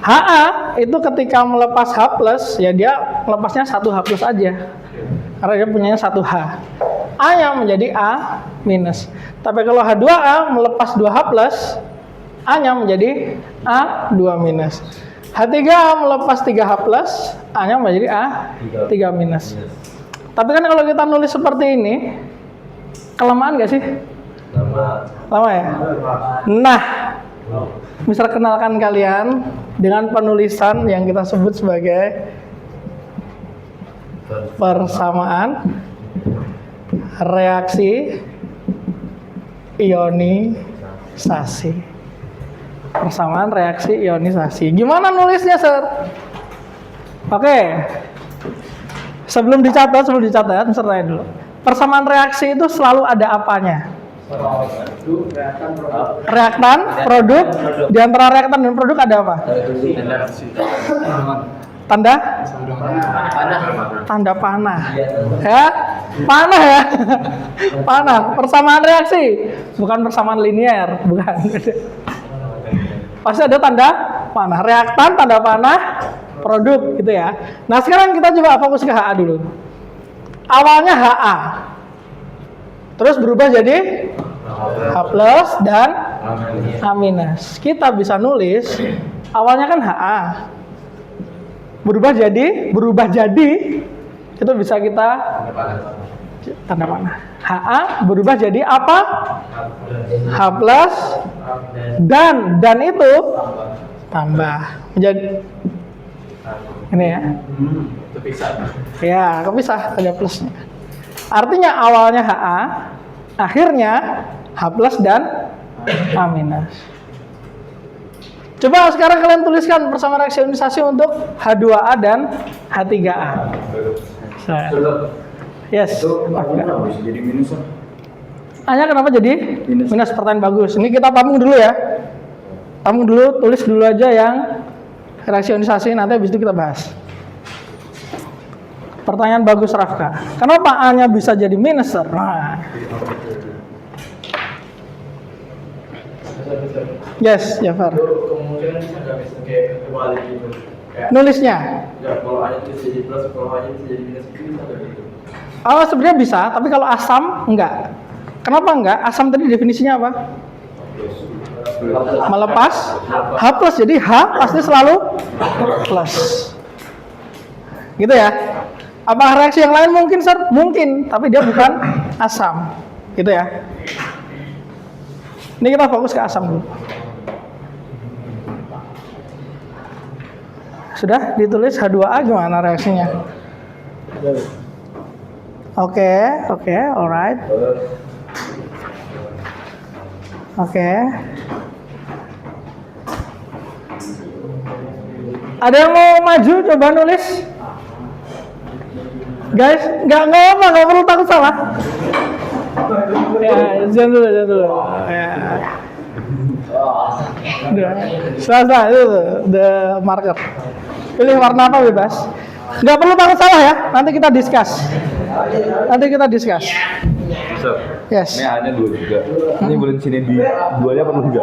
HA itu ketika melepas H+, ya dia melepasnya 1H+ aja. Karena dia punyanya 1H. A-nya menjadi A minus. Tapi kalau H2A melepas 2H+, A-nya menjadi A2 minus. H3A melepas 3H+, A-nya menjadi A3 minus. Tapi kan kalau kita nulis seperti ini, kelamaan gak sih? Lama ya? Nah, bisa kenalkan kalian dengan penulisan yang kita sebut sebagai persamaan reaksi ionisasi. Persamaan reaksi ionisasi. Gimana nulisnya, Sir? Oke. Sebelum dicatat, Sir tanya dulu. Persamaan reaksi itu selalu ada apanya? Reaktan, produk. Di antara reaktan dan produk ada apa? Tanda? Tanda panah. Ya? Panah ya? Panah. Persamaan reaksi. Bukan persamaan linear. Bukan. Pasti ada tanda panah. Reaktan, tanda panah, produk gitu ya. Nah sekarang kita coba fokus ke HA dulu. Awalnya HA. Terus berubah jadi H+ dan A-. Kita bisa nulis awalnya kan HA. Berubah jadi itu bisa kita tanda panah. HA berubah jadi apa? H+ dan itu tambah menjadi ini ya. Ya, kepisah ada plusnya. Artinya awalnya HA, akhirnya H+ dan A-. Coba sekarang kalian tuliskan persamaan reaksi ionisasi untuk H2A dan H3A. Yes. Bisa jadi minus. Hanya kenapa jadi minus? Pertanyaan bagus. Ini kita tampung dulu ya. Tampung dulu, tulis dulu aja yang reaksi ionisasi, nanti habis itu kita bahas. Pertanyaan bagus Rafka. Kenapa A-nya bisa jadi minus, Sir? Nah. Yes, Jafar. Kemungkinan bisa nggak bisa kayak kebalik gitu. Kayak Nulisnya. nggak, kalau A-nya bisa jadi plus, kalau A-nya bisa jadi minus itu bisa nggak gitu? Oh, sebenarnya bisa, tapi kalau asam enggak. Kenapa enggak? Asam tadi definisinya apa? Melepas H plus, jadi H pasti selalu plus. Gitu ya. Apa reaksi yang lain mungkin, Sir? Mungkin, tapi dia bukan asam. Gitu ya. Ini kita fokus ke asam dulu. Sudah ditulis H2A gimana reaksinya? Oke, alright. Oke. Ada yang mau maju coba nulis? Guys, nggak perlu takut salah. Ya, jangan dulu. Ya. Udah, itu the marker. Pilih warna apa bebas. Nggak perlu takut salah ya. Nanti kita discuss. Sir, Yes. ini A-nya 2 juga. Ini boleh sini di 2-nya perlu juga.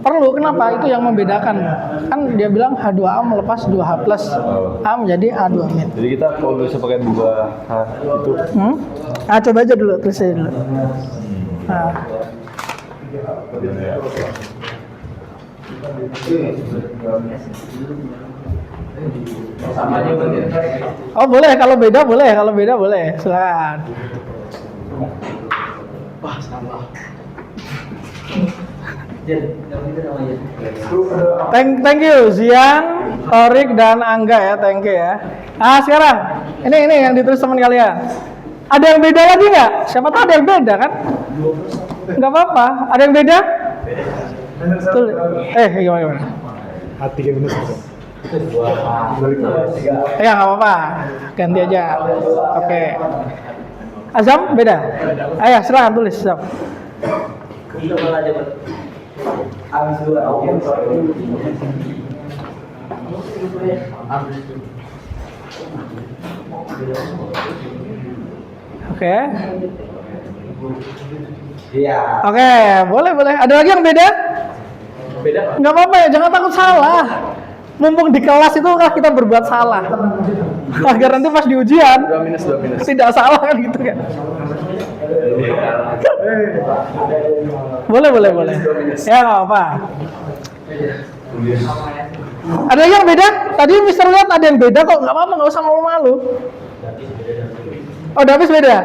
Perlu, kenapa? Itu yang membedakan. Kan dia bilang H2A melepas 2H plus. A menjadi A2 min. Jadi kita kalau bisa pakai 2H itu. Coba aja dulu, tulis aja dulu. Nah. Oh boleh, kalau beda boleh. Silakan. Wah, salah. Thank you Zian, Torik dan Angga ya, thank you ya. Nah sekarang ini yang ditulis teman kalian. Ada yang beda lagi nggak? Siapa tahu ada yang beda kan? Nggak apa-apa. Ada yang beda? Tulis. Gimana? Hati yang minus. Ya nggak apa-apa. Ganti aja. Oke. Azam beda? Ayo silakan tulis Azam. Oke. Iya. Oke, boleh. Ada lagi yang beda? Beda. Nggak apa-apa ya, jangan takut salah. Mumpung di kelas itu kan kita berbuat salah. Agar nanti pas di ujian 2 minus. tidak salah kan gitu kan. Boleh. Ya nggak apa. Ada yang beda? Tadi Mister lihat ada yang beda kok, nggak apa-apa, nggak usah malu-malu. Oh, Davis beda.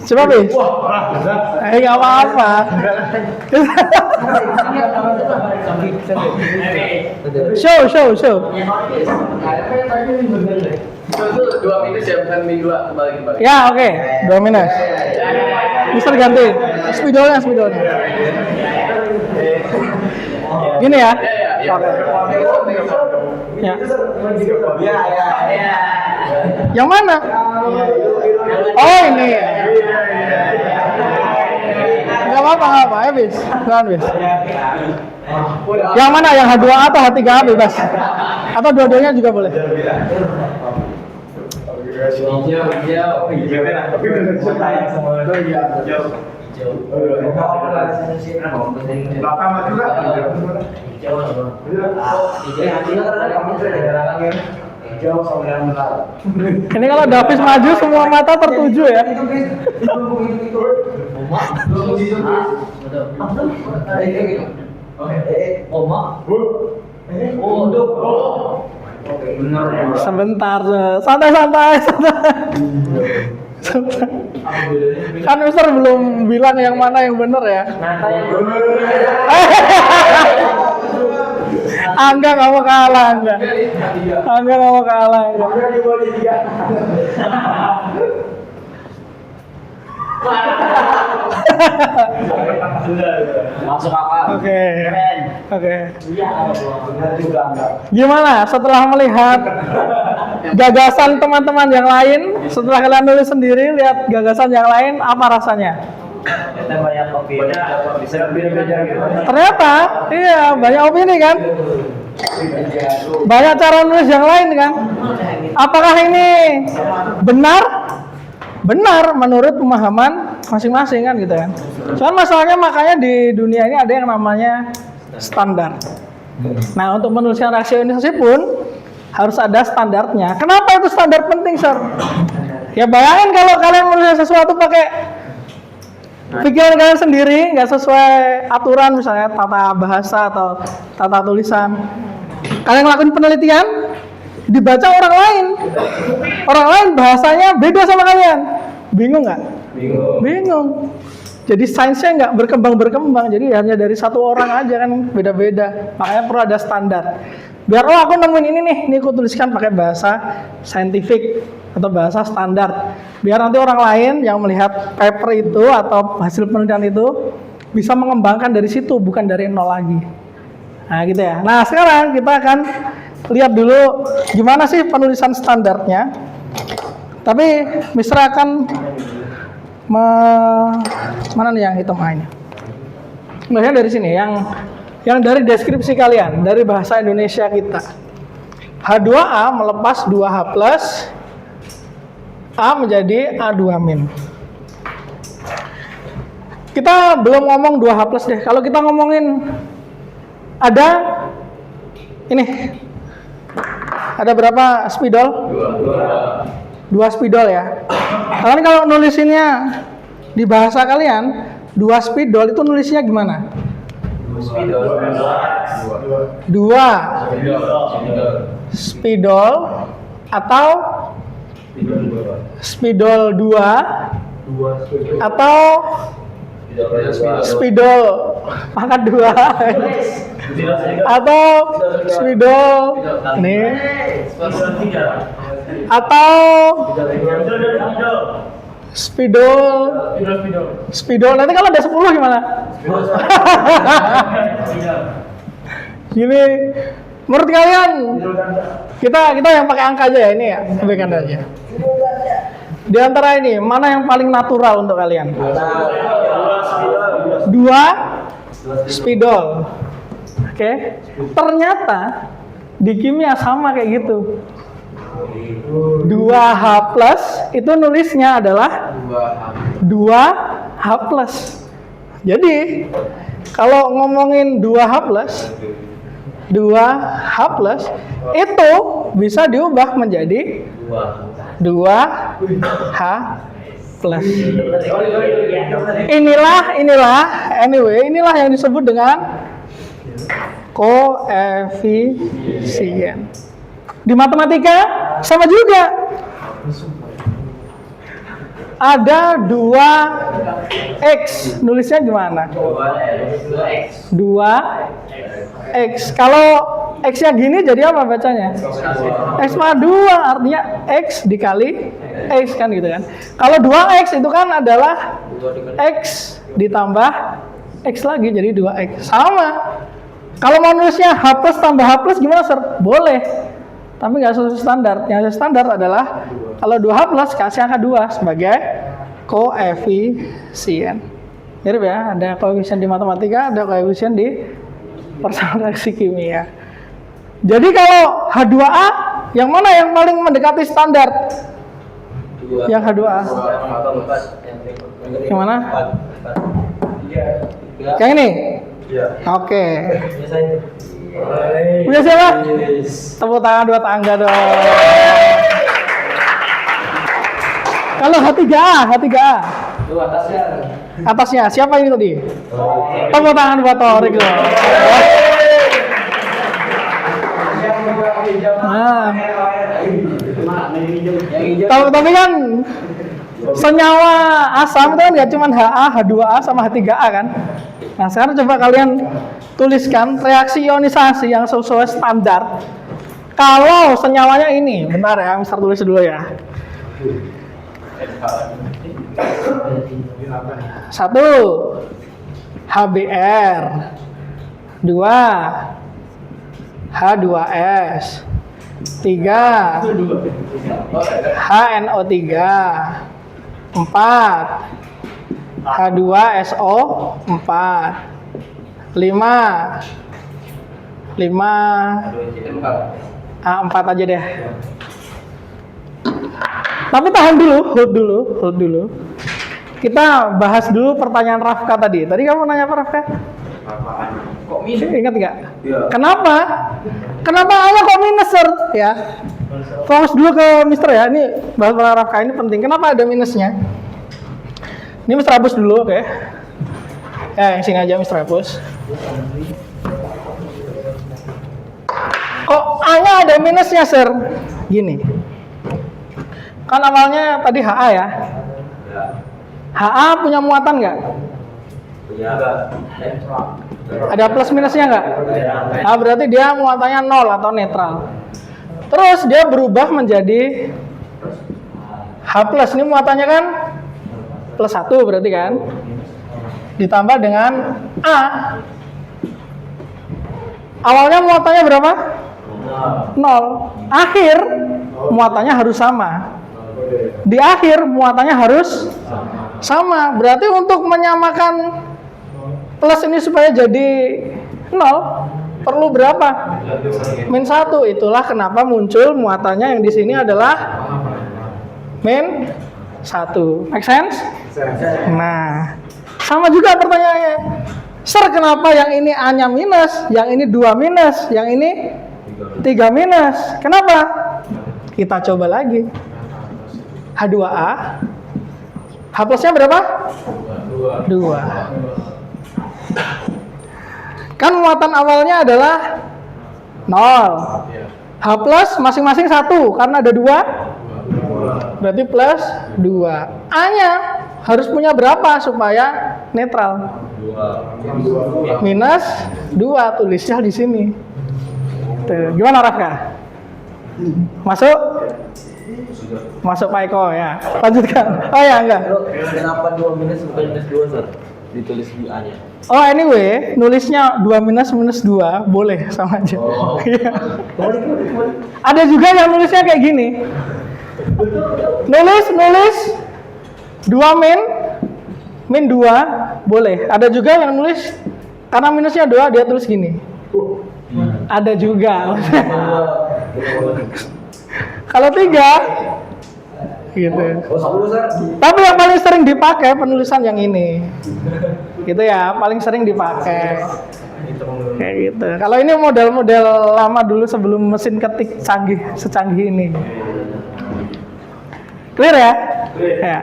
Coba Bis. Nggak apa-apa. Show. Itu 2 minus ya, bukan min 2 kembali. Ya oke, 2 minus. Mister ganti. Spidolnya. Gini ya. Oke. Ya. Yang mana? Oh ini. Gak apa-apa ya bis. Jangan bis. Yang mana? Yang H2A atau H3A bebas? Atau dua-duanya juga boleh? Ini kalau Davis maju semua mata tertuju ya. Sebentar, santai. Kan Mister belum bilang yang mana yang benar ya. Angga nggak mau kalah, Angga nggak mau kalah. Masuk akal. Oke. Gimana setelah melihat gagasan teman-teman yang lain setelah kalian nulis sendiri, lihat gagasan yang lain apa rasanya? Kita banyak opini, bisa beda-beda gitu. Ternyata iya banyak opini kan, banyak cara nulis yang lain kan. Apakah ini benar? Benar menurut pemahaman masing-masing kan gitu kan. Soalnya masalahnya makanya di dunia ini ada yang namanya standar. Nah untuk menuliskan rasionisasi pun harus ada standarnya. Kenapa itu standar penting, Sir? Ya bayangin kalau kalian menulis sesuatu pakai pikiran kalian sendiri, nggak sesuai aturan misalnya tata bahasa atau tata tulisan. Kalian ngelakuin penelitian, dibaca orang lain bahasanya beda sama kalian, bingung nggak? Bingung. Jadi sainsnya nggak berkembang, jadi hanya dari satu orang aja kan beda-beda. Makanya perlu ada standar. Biar aku nemuin ini aku tuliskan pakai bahasa saintifik atau bahasa standar. Biar nanti orang lain yang melihat paper itu atau hasil penelitian itu bisa mengembangkan dari situ, bukan dari nol lagi. Nah gitu ya. Nah sekarang kita akan lihat dulu gimana sih penulisan standarnya. Tapi Mister akan mana nih yang hitam ini? Mulainya dari sini, yang dari deskripsi kalian, dari bahasa Indonesia kita. H2A melepas 2H plus, A menjadi A2-. Kita belum ngomong 2H plus deh. Kalau kita ngomongin ada ini, ada berapa spidol? 2 spidol ya. Kalian kalau nulisinnya di bahasa kalian 2 spidol itu nulisnya gimana? 2 spidol atau spidol 2 atau spidol pangkat 2 atau spidol ini atau spidol nanti kalau ada 10 gimana? Gini, menurut kalian kita yang pakai angka aja ya, ini ya, kebaikan aja. Di antara ini mana yang paling natural untuk kalian? 2 spidol. Oke. Ternyata di kimia sama kayak gitu. 2H plus itu nulisnya adalah 2H plus. Jadi kalau ngomongin 2H plus itu bisa diubah menjadi 2H plus. Inilah yang disebut dengan koefisien. Di matematika sama juga. Ada 2x, nulisnya gimana? 2x. Kalau x-nya gini jadi apa bacanya? X + 2 artinya x dikali x kan gitu kan. Kalau 2x itu kan adalah x ditambah x lagi jadi 2x. Sama. Kalau mau nulisnya h plus tambah h plus gimana, Sir? Boleh. Tapi nggak sesuai standar. Yang sesuai standar adalah kalau 2H plus kasih angka 2 sebagai koefisien. Mirip ya, ada koefisien di matematika, ada koefisien di persamaan reaksi kimia. Jadi kalau H2A, yang mana yang paling mendekati standar? Yang H2A. Yang mana? Yang ini? Oke. Punya siapa? Tepuk tangan 2 tangga dong. Kalau H3A. Atasnya siapa ini tadi? Tepuk tangan buat Torik dong. Nah. Tapi kan senyawa asam itu kan nggak cuma HA, H2A sama H3A kan. Nah sekarang coba kalian tuliskan reaksi ionisasi yang sesuai standar. Kalau senyawanya ini, bentar ya, Mister tulis dulu ya. 1 HBr, 2 H2S, 3 HNO3 4 H2SO4 5 A4 aja deh. Tapi tahan dulu, hold dulu. Kita bahas dulu pertanyaan Rafka tadi. Tadi kamu nanya apa, Rafka? Kok minus? Ingat nggak? Kenapa? Kenapa A-nya kok minus, Sir? Ya. Fokus dulu ke Mister ya. Ini bahas Rafka ini penting. Kenapa ada minusnya? Ini Mister hapus dulu, oke? Ya, yang sini aja Mister hapus. Kok A-nya ada minusnya, Sir? Gini. Kan awalnya tadi HA ya. HA punya muatan nggak? Ada plus minusnya nggak? Nah, berarti dia muatannya 0 atau netral. Terus dia berubah menjadi H+. Ini muatannya kan plus 1 berarti kan? Ditambah dengan A. Awalnya muatannya berapa? 0. Akhir muatannya harus sama. Di akhir muatannya harus sama. Berarti untuk menyamakan plus ini supaya jadi 0 perlu berapa? Min 1. Itulah kenapa muncul muatannya yang di sini adalah min 1. Make sense? Nah, sama juga pertanyaannya. Sir, kenapa yang ini A-nya minus, yang ini 2 minus, yang ini 3 minus? Kenapa? Kita coba lagi. H2A. H plusnya berapa? 2. Kan muatan awalnya adalah 0. H plus masing-masing 1 karena ada 2. Berarti plus 2. A-nya harus punya berapa supaya netral? Minus 2, tulisnya di sini. Tuh, gimana Rafka? Masuk? Masuk Pak Eko ya. Lanjutkan. Oh ya, enggak. Kenapa 2 minus bukan minus 2, Sir? Ditulis di A-nya. Oh, anyway, nulisnya 2 minus 2 boleh sama aja. Iya. Ada juga yang nulisnya kayak gini. Nulis 2 min 2 boleh. Ada juga yang nulis karena minusnya 2 dia tulis gini. Ada juga. Kalau 3 gitu. Tapi yang paling sering dipakai penulisan yang ini. Gitu ya, paling sering dipakai. Kayak gitu. Kalau ini model-model lama dulu sebelum mesin ketik secanggih ini. Clear ya? Ya.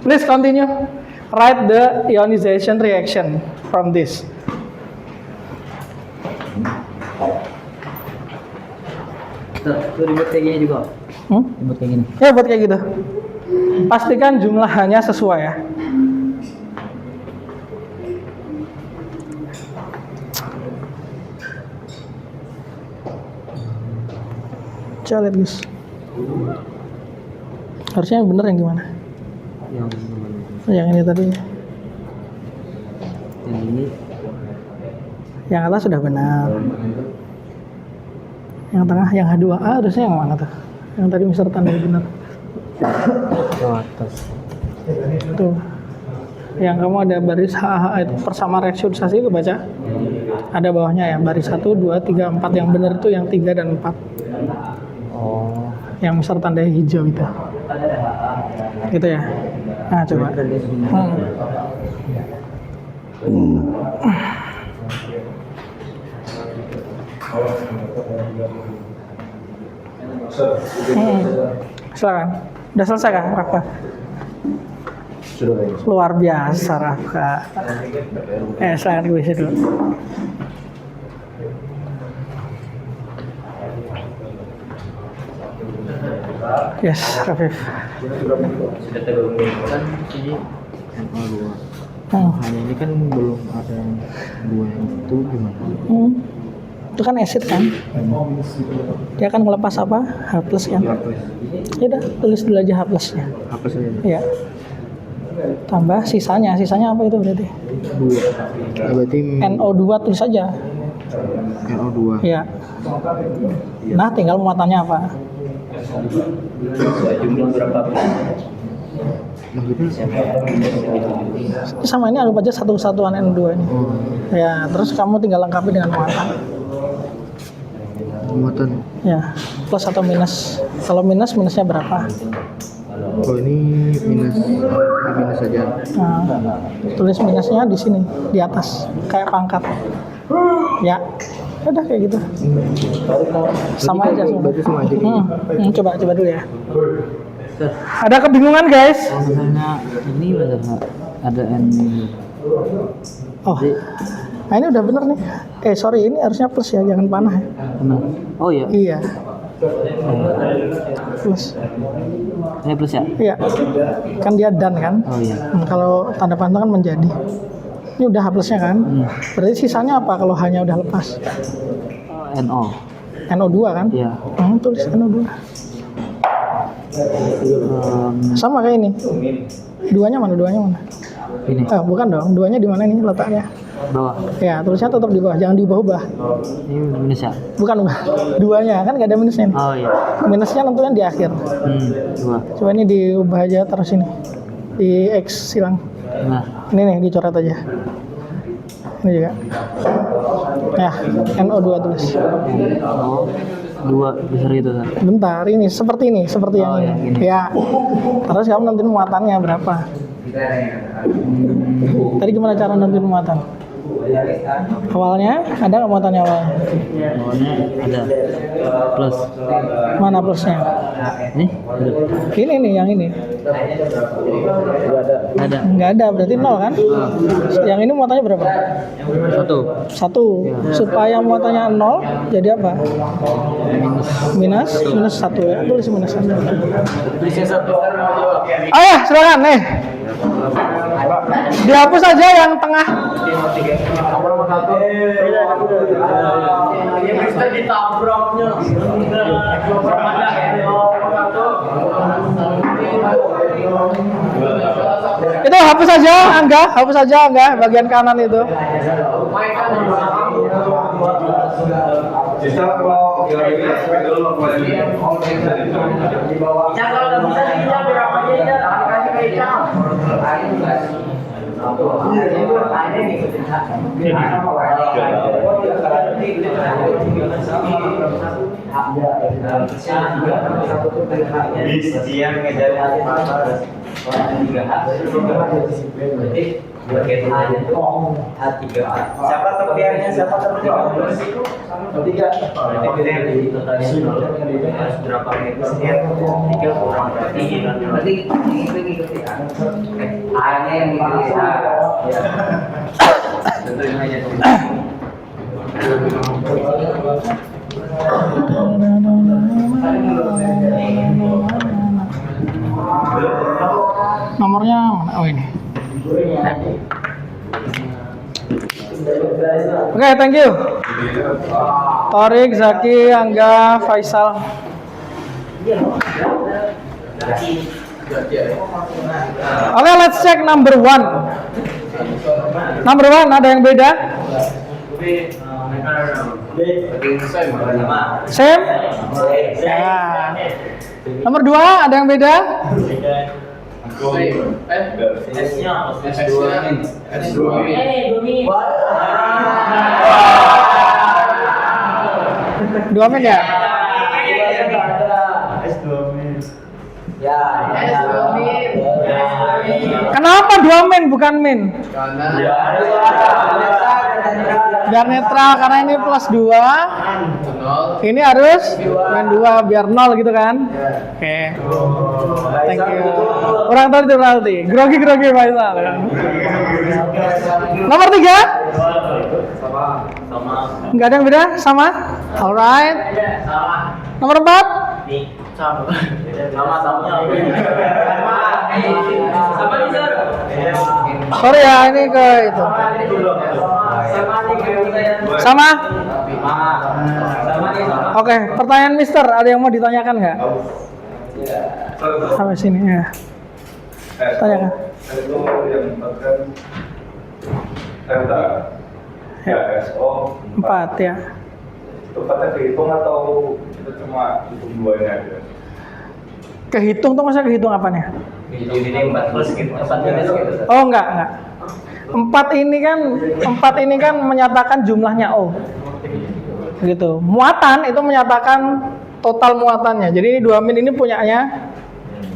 Please continue. Write the ionization reaction from this. Itu dibuat kayak gini juga. Dibuat kayak gini. Ya, buat kayak gitu. Pastikan jumlahannya sesuai ya. Coba lihat guys. Harusnya yang bener yang gimana? Yang ini tadi. Yang ini. Yang atas sudah benar. Yang tengah yang H2A harusnya yang mana tuh? Yang tadi Mister tandai benar. Ke atas. Tuh. Yang kamu ada baris HH itu persama reaksudisasi kebaca? Ada bawahnya ya, baris 1, 2, 3, 4. Yang benar itu yang 3 dan 4. Oh. Yang Mister tandai hijau itu. Gitu ya. Nah, coba. Silakan. Udah selesai kan, Rafka? Sudah. Luar biasa, Rafka. Silakan gue isi dulu. Yes, Rafif. Sudah tergabung Kan ini NO2. Hanya ini kan belum ada yang 2 yang itu gimana? Itu kan acid kan? Dia akan melepas apa? H plus kan? Ya udah, tulis dulu aja H plusnya. Apa sih? Iya. Tambah sisanya apa itu berarti? 2. Berarti NO2 tulis aja. NO2. Iya. Nah, tinggal muatannya apa? Jumlah berapa? Sama ini anggap aja satu kesatuan N2 ini. Ya, terus kamu tinggal lengkapi dengan muatan. Muatan. Ya, plus atau minus. Kalau minus, minusnya berapa? Oh ini minus saja. Nah, tulis minusnya di sini, di atas, kayak pangkat. Ya, udah kayak gitu. Sama aja semua. Berarti sama aja gitu. Coba dulu ya. Ada kebingungan guys? Misalnya ini ada N. Oh, nah ini udah bener nih. Sorry, ini harusnya plus ya, jangan panah ya. Oh iya. Iya. Plus. Ini plus ya? Iya. Kan dia dan kan? Oh iya. Kalau tanda panah kan menjadi. Ini udah H plusnya kan? Berarti sisanya apa kalau hanya udah lepas? NO. NO2 kan? Iya. Tulis NO2. Sama kayak ini. Duanya mana? Ini Bukan dong. Duanya di mana nih letaknya? bawah. Ya, tulisnya tetap di bawah. Jangan diubah-ubah. Ini minus ya? Bukan. Duanya kan nggak ada minusnya nih. Oh iya. Minusnya tentunya di akhir. Dua. Coba ini diubah aja terus ini. Di X silang. Nah, Ini nih dicoret aja. Ini juga. Ya, NO2 tulis. oh, dua besar gitu kan? Bentar, ini seperti yang Oh, ini. yang ini. Ya. Terus kamu nentuin muatannya berapa? Tadi gimana cara nentuin muatan? Awalnya ada nggak muatannya awalnya? Bawahnya ada plus. Mana plusnya? Ini Ini nih, yang ini. ada Nggak ada, berarti 0 kan? Yang ini muatannya berapa? satu. 1. Supaya muatannya 0, jadi apa? Minus 1 ya. Tulis minus 1. Ayo, silakan nih. Dihapus aja yang tengah. Itu hapus saja, Angga, bagian kanan itu. Siapa terbiarnya? Tiga. Berapa meter? 3 kurang berarti itu ngikuti kan? A-nya yang ngikuti A. Tentuin aja. Nomornya mana? Oh ini. Oke, thank you. Torik, Zaki, Angga, Faisal. Oke, let's check number 1. Number 1 ada yang beda? Same? Ya. Nomor 2 ada yang beda? Dua min ya? Kenapa 2 min bukan min? Biar netral karena ini plus 2. Ini harus min 2 biar 0 gitu kan? Oke. Thank you. Kurang tahu itu berarti. Grogi Faisal. Nomor 3? Enggak ada yang beda? Sama? Alright. Nomor 4? Sorry ya, ini ke itu. Sama? Oke, pertanyaan Mister, ada yang mau ditanyakan nggak? Sampai sini ya. Tanyakan. Itu yang tekan delta. Ya, SO 4 ya. tepatnya kehitung atau kita cuma hitung duanya aja? Kehitung tuh maksudnya kehitung apanya? Jadi 4 plus gitu, 4 minus gitu. Oh enggak. 4 ini kan menyatakan jumlahnya O. Gitu. Muatan itu menyatakan total muatannya. Jadi ini 2 min ini punyanya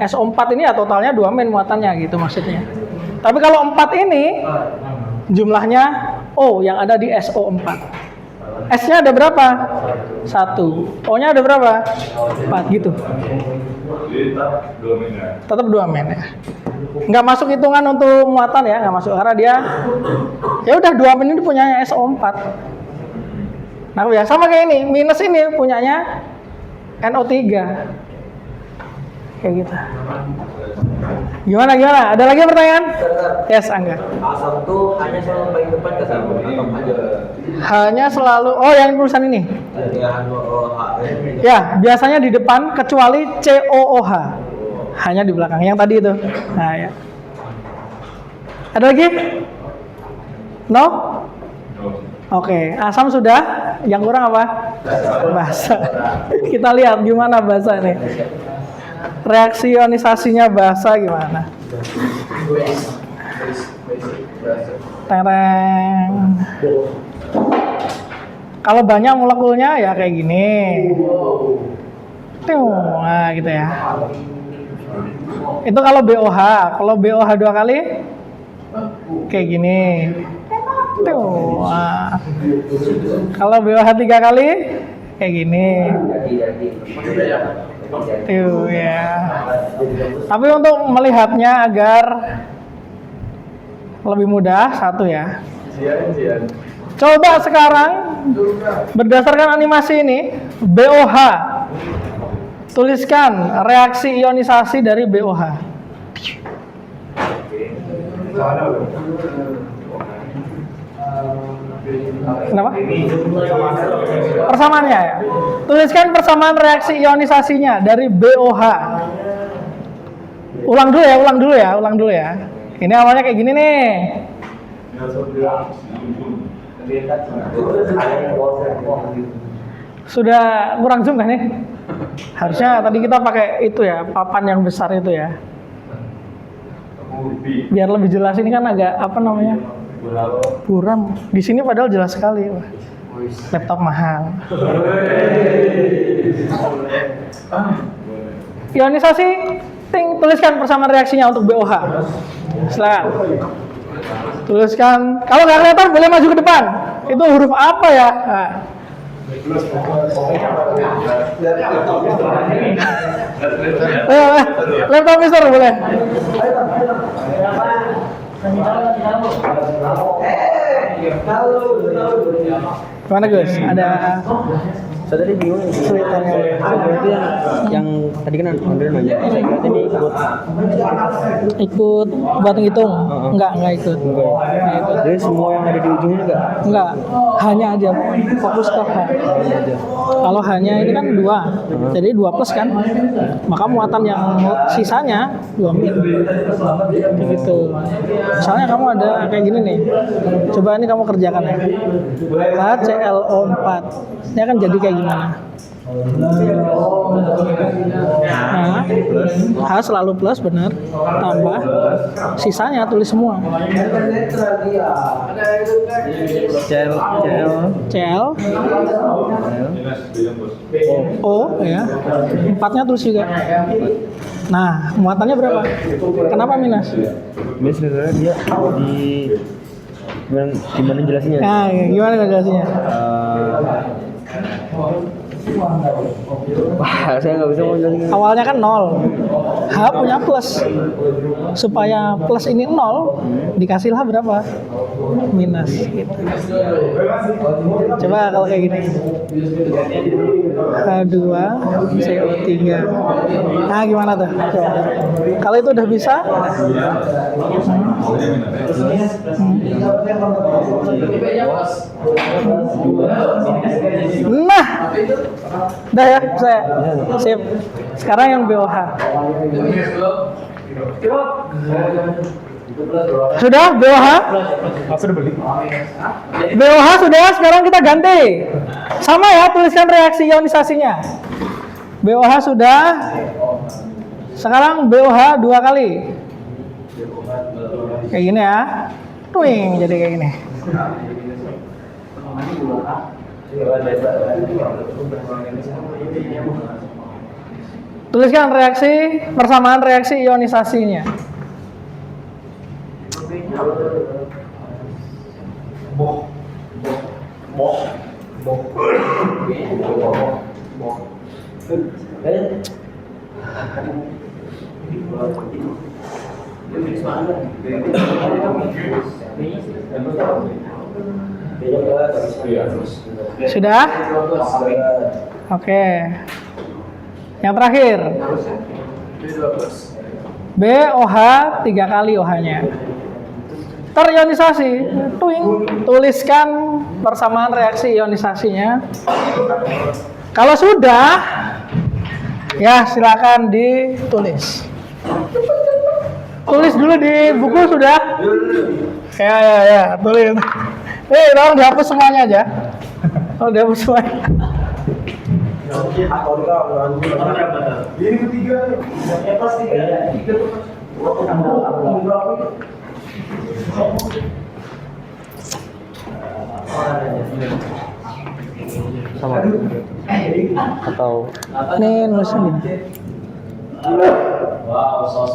SO4 ini ya totalnya 2 min muatannya gitu maksudnya. Tapi kalau 4 ini jumlahnya O yang ada di SO4. S-nya ada berapa? 1. O-nya ada berapa? 4 gitu. Jadi tetap 2 min ya? Tetap 2 min ya. Nggak masuk hitungan untuk muatan ya, nggak masuk karena dia ya udah 2 min ini punyanya SO4. Nah ya sama kayak ini, minus ini punyanya NO3. Kayak gitu. Gimana? Ada lagi pertanyaan? Yes, Angga. Asam tuh hanya selalu paling depan ke sama Hanya selalu, oh yang tulisan ini. Ya, biasanya di depan kecuali COOH. Hanya di belakang, yang tadi itu. Nah ya. Ada lagi? No? Oke, asam sudah. Yang kurang apa? Basa. Kita lihat gimana basa nih. Reaksi ionisasinya basa gimana? Tereng. Kalau banyak molekulnya ya kayak gini. Nah gitu ya. Itu kalau BOH. Kalau BOH 2 kali kayak gini. Nah. Kalau BOH 3 kali kayak gini. Tuh ya. Tapi untuk melihatnya agar lebih mudah, 1 ya. Coba sekarang berdasarkan animasi ini BOH. Tuliskan reaksi ionisasi dari BOH. Kenapa? Persamaannya ya. Tuliskan persamaan reaksi ionisasinya dari BOH. Ulang dulu ya. Ini awalnya kayak gini nih. Sudah kurang zoom kan nih? Harusnya tadi kita pakai itu ya, papan yang besar itu ya. Biar lebih jelas, ini kan agak apa namanya? Buram. Di sini padahal jelas sekali. Wah, laptop mahal. Ionisasi, tuliskan persamaan reaksinya untuk BOH. Silakan. Tuliskan. Kalau nggak kelihatan boleh maju ke depan. Itu huruf apa ya? Nah. Laptop Mister boleh. Gimana Gus? Ada Saya tadi bingung kesulitannya. itu yang tadi kan Andre nanya, saya kira ini Ikut buat ngitung? Enggak ikut. jadi semua yang ada di ujungnya Enggak, hanya aja fokus ke H. Kalau hanya ini kan 2, jadi 2 plus kan, maka muatan yang sisanya 2 min. Gitu. Misalnya kamu ada kayak gini nih, coba ini kamu kerjakan ya. HClO4, ini akan jadi kayak gimana? Nah, H selalu plus benar, tambah sisanya tulis semua. Cl O ya, 4-nya tulis juga. Nah, muatannya berapa? Kenapa minus? Minus karena dia gimana jelasinnya? Nah, gimana jelasinnya? Wah, saya nggak bisa mau jelasin. Awalnya kan 0, H punya plus. Supaya plus ini 0, dikasihlah berapa? Minus gitu. Coba kalau kayak gini, H2 CO3. Nah gimana tuh? Coba. Kalau itu udah bisa, nah udah ya, saya sip. Sekarang yang BOH. Sudah BOH? BOH sudah, sekarang kita ganti. Sama ya, tuliskan reaksi ionisasinya. BOH sudah. Sekarang BOH 2 kali. Kayak gini ya. Twing, jadi kayak gini. Tuliskan reaksi, persamaan reaksi ionisasinya. Sudah? Oke. Yang terakhir. BOH 3 kali OH-nya. Terionisasi. Tuliskan persamaan reaksi ionisasinya. Kalau sudah, ya silakan ditulis. Tulis dulu di buku sudah. Ya, tulis. Tolong dihapus semuanya aja. Tolong dihapus semuanya. Ini ketiga. Pas tiga. Sama atau Ini nulisnya gini.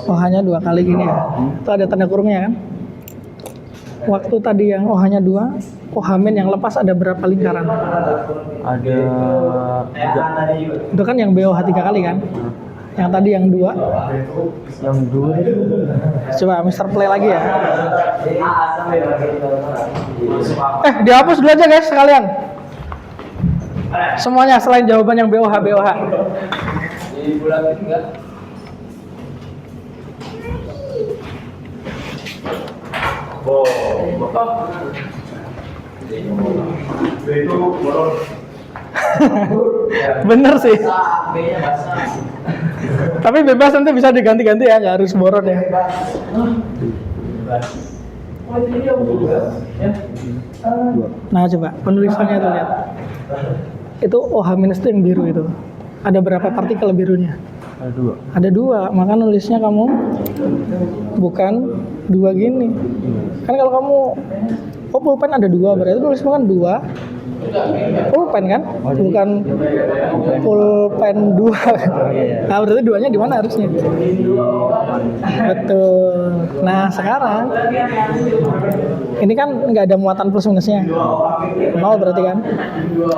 OH-nya 2 kali gini ya. Itu ada tanda kurungnya kan? Waktu tadi yang OH-nya 2, OH- yang lepas ada berapa lingkaran? ada Itu kan yang BOH 3 kali kan? Yang tadi yang 2. yang 2 Coba Mr. Play lagi ya. Dihapus dulu aja guys sekalian. Semuanya selain jawaban yang BOH. Di bulan ketiga. Itu boros. Bener sih. Tapi bebas nanti bisa diganti-ganti ya, nggak harus boron ya. Nah coba penulisannya tuh lihat. Itu OH- itu yang biru itu. Ada berapa partikel birunya? Ada 2, maka nulisnya kamu bukan 2 gini. Kan kalau kamu pulpen ada 2, berarti nulisnya kan 2 pulpen kan? Bukan pulpen 2. Nah berarti 2-nya di mana harusnya? Betul. Nah sekarang ini kan nggak ada muatan plus minusnya, 0 berarti kan?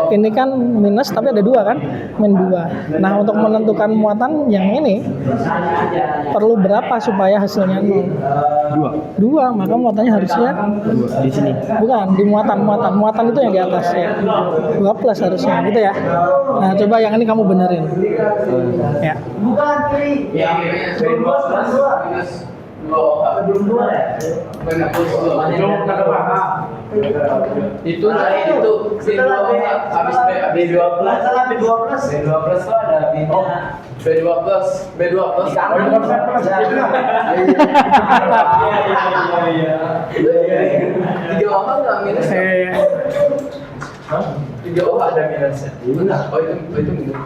Ini kan minus tapi ada 2 kan? Min 2. Nah untuk menentukan muatan yang ini perlu berapa supaya hasilnya 0? 2, maka muatannya harusnya di sini. bukan di muatan itu yang di atas ya. 2 plus harusnya gitu ya. Nah coba yang ini kamu benerin ya. Itu habis B12 tuh ada B12 tiga orang nggak minus tiga orang ada minusnya. Oh itu minus.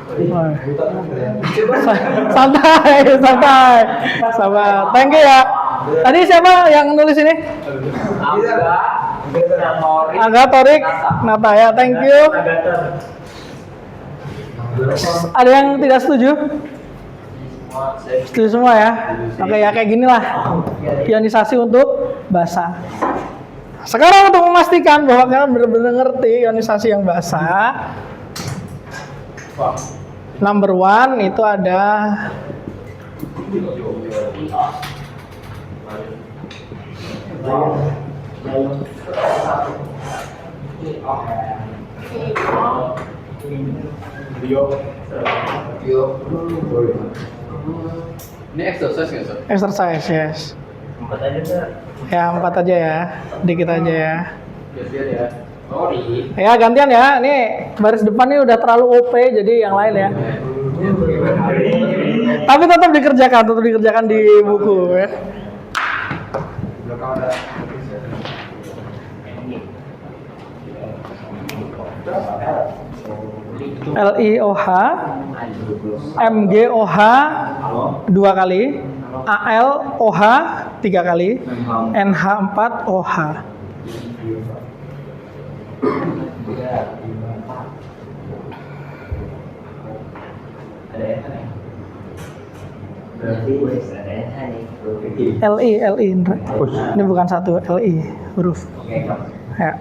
Santai. Thank you ya. Tadi siapa yang nulis ini? Angga, Torik, Nata ya. Thank you. Ada yang tidak setuju? Setuju semua ya. Oke ya kayak ginilah ionisasi untuk basa. Sekarang untuk memastikan bahwa kalian benar-benar ngerti ionisasi yang basa, number 1 itu ada Ini exercise nggak sih? exercise, yes. 4 aja ya, 4 aja ya, dikit aja ya. Gantian ya. Ya gantian ya, ini baris depan ini udah terlalu OP jadi yang lain ya. Tapi tetap dikerjakan di buku ya. LiOH, MgOH 2 kali, AlOH 3 kali, NH4OH. Li, Indra. Ini bukan satu, Li huruf. Ya.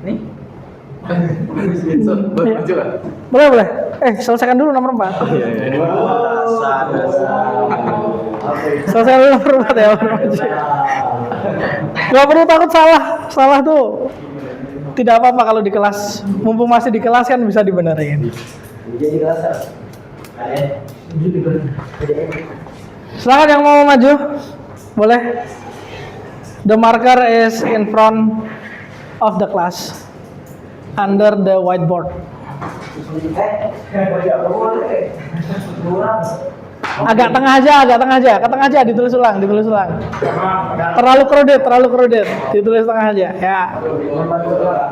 Nih. Baru juga. Boleh. Selesaikan dulu nomor 4. Selesaikan dulu nomor 4 ya. Gak perlu takut salah. Salah tuh tidak apa-apa kalau di kelas. Mumpung masih di kelas kan bisa dibenerin. Silakan yang mau maju. Boleh. The marker is in front of the class. Under the whiteboard. Agak tengah aja, ke tengah aja, ditulis ulang. Terlalu crowded, ditulis tengah aja, ya.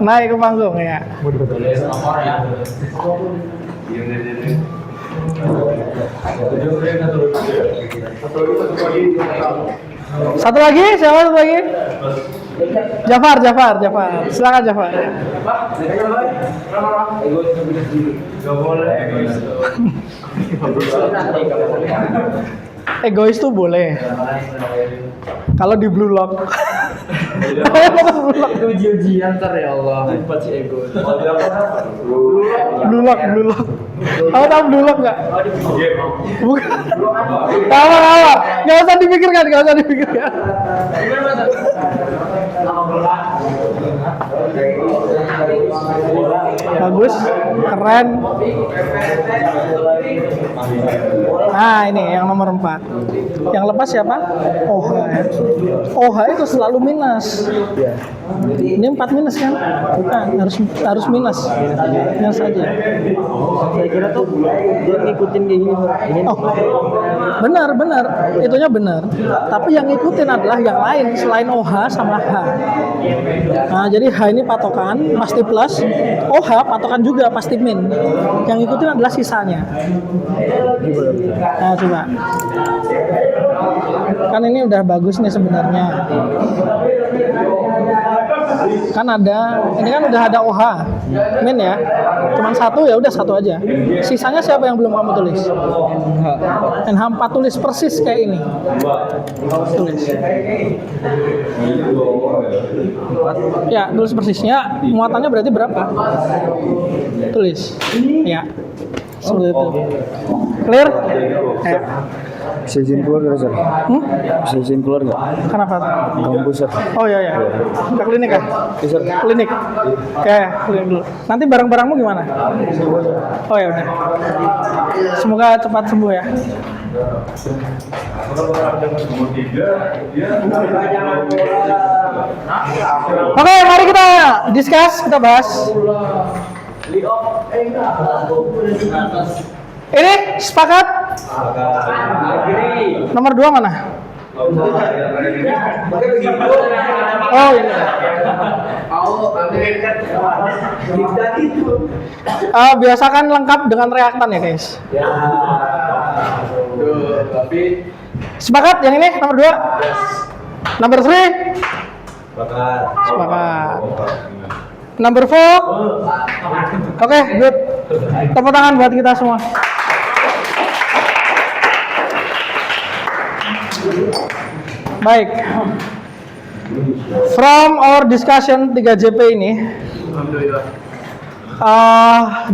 Naik ke panggung, ya. Satu lagi, siapa satu lagi? Jafar. Silakan Jafar. Egois tuh boleh. Kalau di blue lock. Uji-ujian ntar ya Allah. Blue lock. Kamu tahu blue lock nggak? Bukan. Tahu. Nggak usah dipikirkan. Bagus, keren. Nah, ini yang nomor 4. Yang lepas siapa? OH. OH itu selalu minus. Ini 4 minus kan? Bukan, harus minus. Minus aja. Saya kira tuh dia ngikutin kayak gini. Oh, benar. Itunya benar. Tapi yang ngikutin adalah yang lain selain OH sama H. Nah, jadi H ini patokan pasti plus, OH patokan juga pasti min. Yang ngikutin adalah sisanya. Nah, coba. Kan ini udah bagus nih sebenarnya. Kan ini kan udah ada OH min ya. Cuman satu ya udah satu aja. Sisanya siapa yang belum kamu tulis? NH4 tulis persis kayak ini. Tulis. Ya, tulis persisnya. Muatannya berarti berapa? Tulis. Ya. Seperti itu. Clear? Ya. Bisa izin keluar nggak, Sir? Bisa izin keluar nggak? Kenapa? Kampus, Sir. Oh iya. Ke klinik ya? Iya, Sir. Klinik. Oke, klinik dulu. Nanti barang-barangmu gimana? Oh ya udah. Semoga cepat sembuh ya. Oke, mari kita discuss, kita bahas. Ini sepakat? Nomor 2 mana? Oh ini. Biasakan lengkap dengan reaktan ya guys. Sepakat yang ini nomor 2? Nomor 3? Sepakat. Number 4? Oke, good. Tepuk tangan buat kita semua. Baik. From our discussion 3JP ini,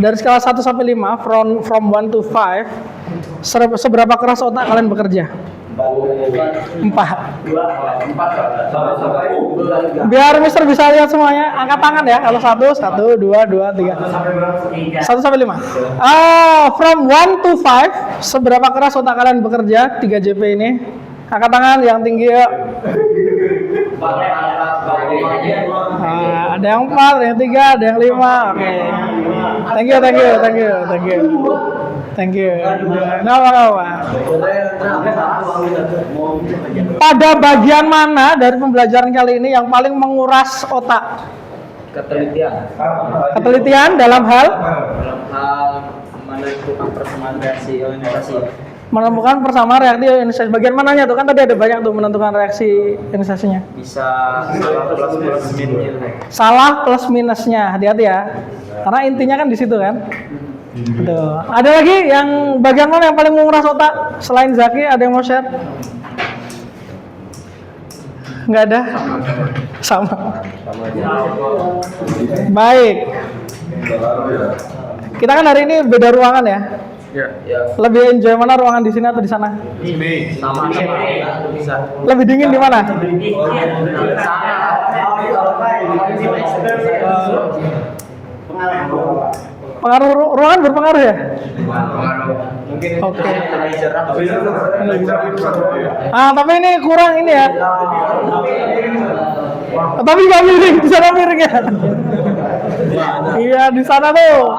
dari skala 1 sampai 5, from 1 to 5, seberapa keras otak kalian bekerja? 4. Empat. Biar Mister bisa lihat semuanya, angkat tangan ya. Kalau 1, 2, 3. 1 sampai 5. From 1 to 5, seberapa keras otak kalian bekerja 3 JP ini? Angkat tangan yang tinggi ya. Ada yang 4, ada yang 3, ada yang 5. Oke. Thank you. Nggak apa-apa. Pada bagian mana dari pembelajaran kali ini yang paling menguras otak? Ketelitian dalam hal menentukan persamaan reaksi ionisasi. menemukan persamaan reaksi ionisasi. Bagian mananya tuh? Kan tadi ada banyak tuh menentukan reaksi ionisasinya. Bisa salah plus minusnya. Salah plus minusnya, hati-hati ya. Karena intinya kan di situ kan. Tuh. Ada lagi yang bagian mana yang paling menguras otak selain Zaki? Ada yang mau share? Nggak ada? Sama. Baik. Kita kan hari ini beda ruangan ya. Lebih enjoy mana ruangan di sini atau di sana? Sama. Bisa. Lebih dingin di mana? Pengaruh ruangan berpengaruh ya? Oke. Tapi ini kurang ini ya. Tapi nggak miring, di sana miring ya. Iya, di sana tuh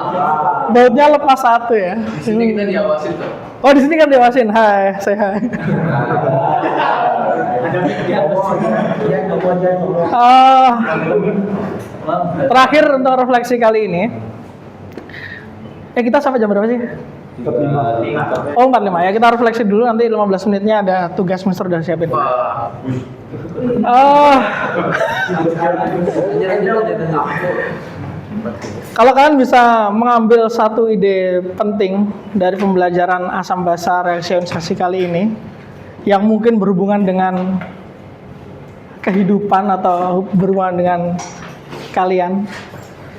bautnya lepas 1 ya. Di sini kita diawasin tuh. Oh, di sini kan diawasin. Hai, say hi. Terakhir untuk refleksi kali ini. Kita sampai jam berapa sih? 45. Oh, 45 ya. Kita refleksi dulu, nanti 15 menitnya ada tugas Mister udah siapin. Kalau kalian bisa mengambil satu ide penting dari pembelajaran asam basa reaksi ionisasi kali ini yang mungkin berhubungan dengan kehidupan atau berhubungan dengan kalian,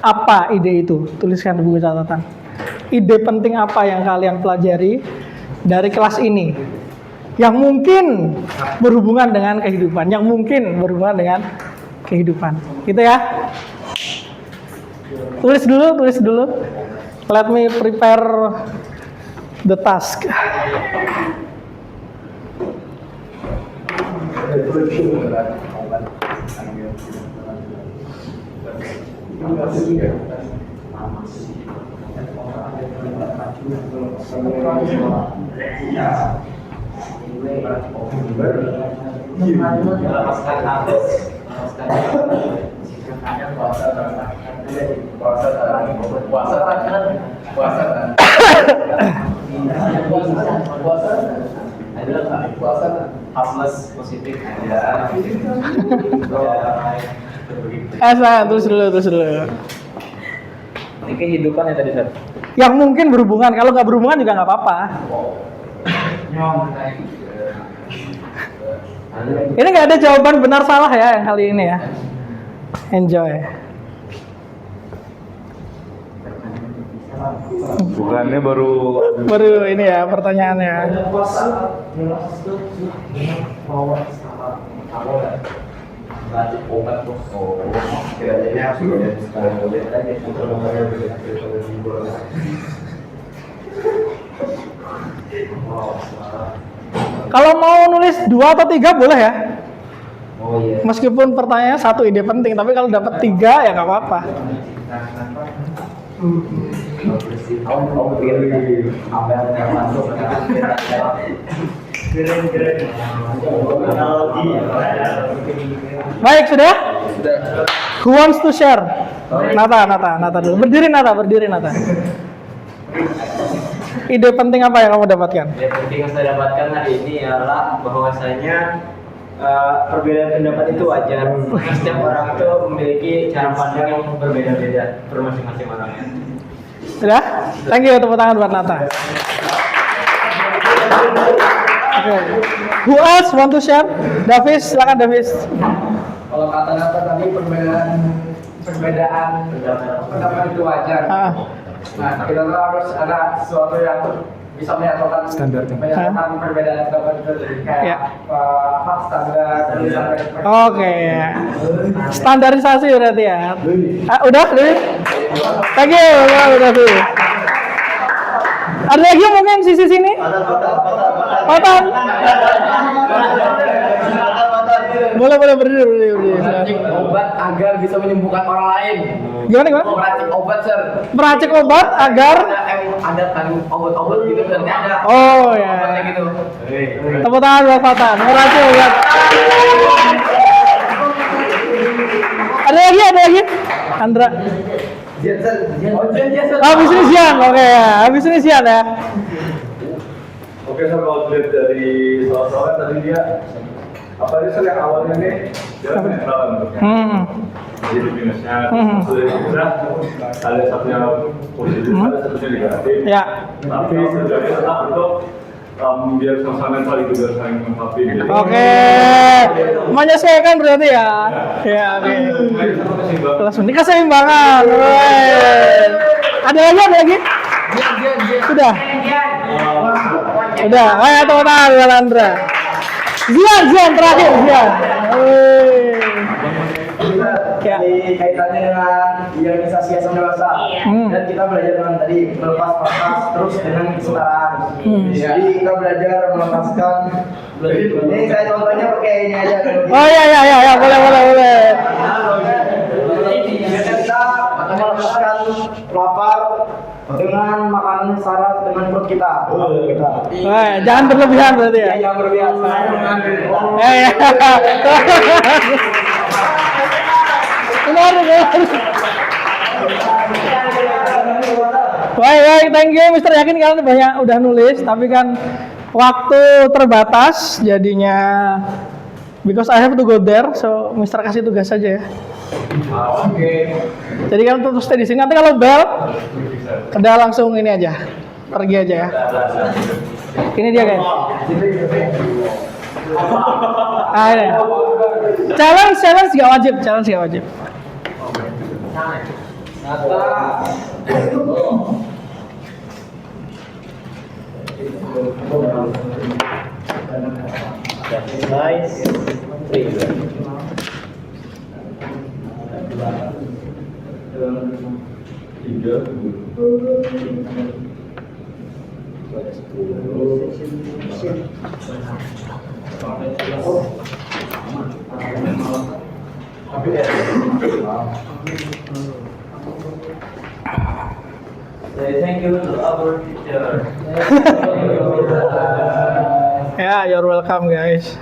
apa ide itu? Tuliskan di buku catatan. Ide penting apa yang kalian pelajari dari kelas ini yang mungkin berhubungan dengan kehidupan, gitu ya. Tulis dulu. Let me prepare the task. Tulis dulu. Ini kehidupan ya tadi, Sir. Yang mungkin berhubungan, kalau nggak berhubungan juga nggak apa-apa. Ini nggak ada jawaban benar salah ya yang kali ini ya. Enjoy. Bukannya baru ini ya pertanyaannya. Kalau mau nulis 2 atau 3 boleh ya. Meskipun pertanyaannya 1 ide penting, tapi kalau dapat 3 ya nggak apa-apa. Baik, sudah? Who wants to share? Nata dulu. Berdiri Nata. Ide penting apa yang kamu dapatkan? Ide penting yang saya dapatkan hari ini ialah bahwasanya perbedaan pendapat itu wajar. Setiap orang itu memiliki cara pandang yang berbeda-beda per masing-masing orangnya. Sudah? Thank you, tepuk tangan buat Nata. Okay. Who else want to share? Davis, silakan Davis. Kalau kata-kata tadi perbedaan pendapat itu wajar. Nah, kita tuh harus ada sesuatu yang bisa menyatukan perbedaan pendapat itu kayak Ya. apa standar tulisan. Oke ya. Standarisasi berarti ya. Udah, Dewi? Thank you, udah tuh. Ada lagi mungkin sisi sini? Patan. Boleh berdiri. Meracik obat agar bisa menyembuhkan orang lain. Gimana? Meracik obat, Sir. Meracik obat agar Ada kan obat-obat gitu berarti ada. Oh ya. Obatnya gitu. Tepuk tangan buat Patan. Meracik obat. Ada lagi? Andra. Oh, dia, Sir. Habis ini siang, oke ya. Habis ini siang ya. Oke, Sir, kalau dilihat dari soal-soalnya tadi dia apa dia Sir, yang awalnya nih dia netral bentuknya. Jadi minusnya sudah ada satunya positif, ada satunya negatif. Ya. Tapi sebenarnya tetap untuk biar sama-sama netral itu biar saling melengkapi. Jadi, Oke. Menyesuaikan berarti ya. Ya, oke. Kelas ini keseimbangan. Woi. Ada lagi? Sudah. Udah. Ayo tepuk tangan buat Andra. Zian terakhir Zian. Ya. Ini kaitannya dengan organisasi asam dewasa dan kita belajar dengan tadi melepas batas terus dengan kesetaraan. Jadi kita belajar melepaskan. Ini saya contohnya pakai ini aja. Oh ya, boleh. Kita akan melepaskan lapar dengan makanan syarat dengan perut kita. Jangan berlebihan berarti ya. Yang berbiasa dengan Ya. Benar. Baik, thank you Mister. Yakin kalian banyak udah nulis, tapi kan waktu terbatas jadinya because I have to go there, so Mister kasih tugas saja ya. Oke. Jadi kalian tetap stay di sini. Nanti kalau bel, udah langsung ini aja, pergi aja ya. Ini dia guys. Ini. Challenge gak wajib. Thank you to our teacher. Ya, you're welcome guys.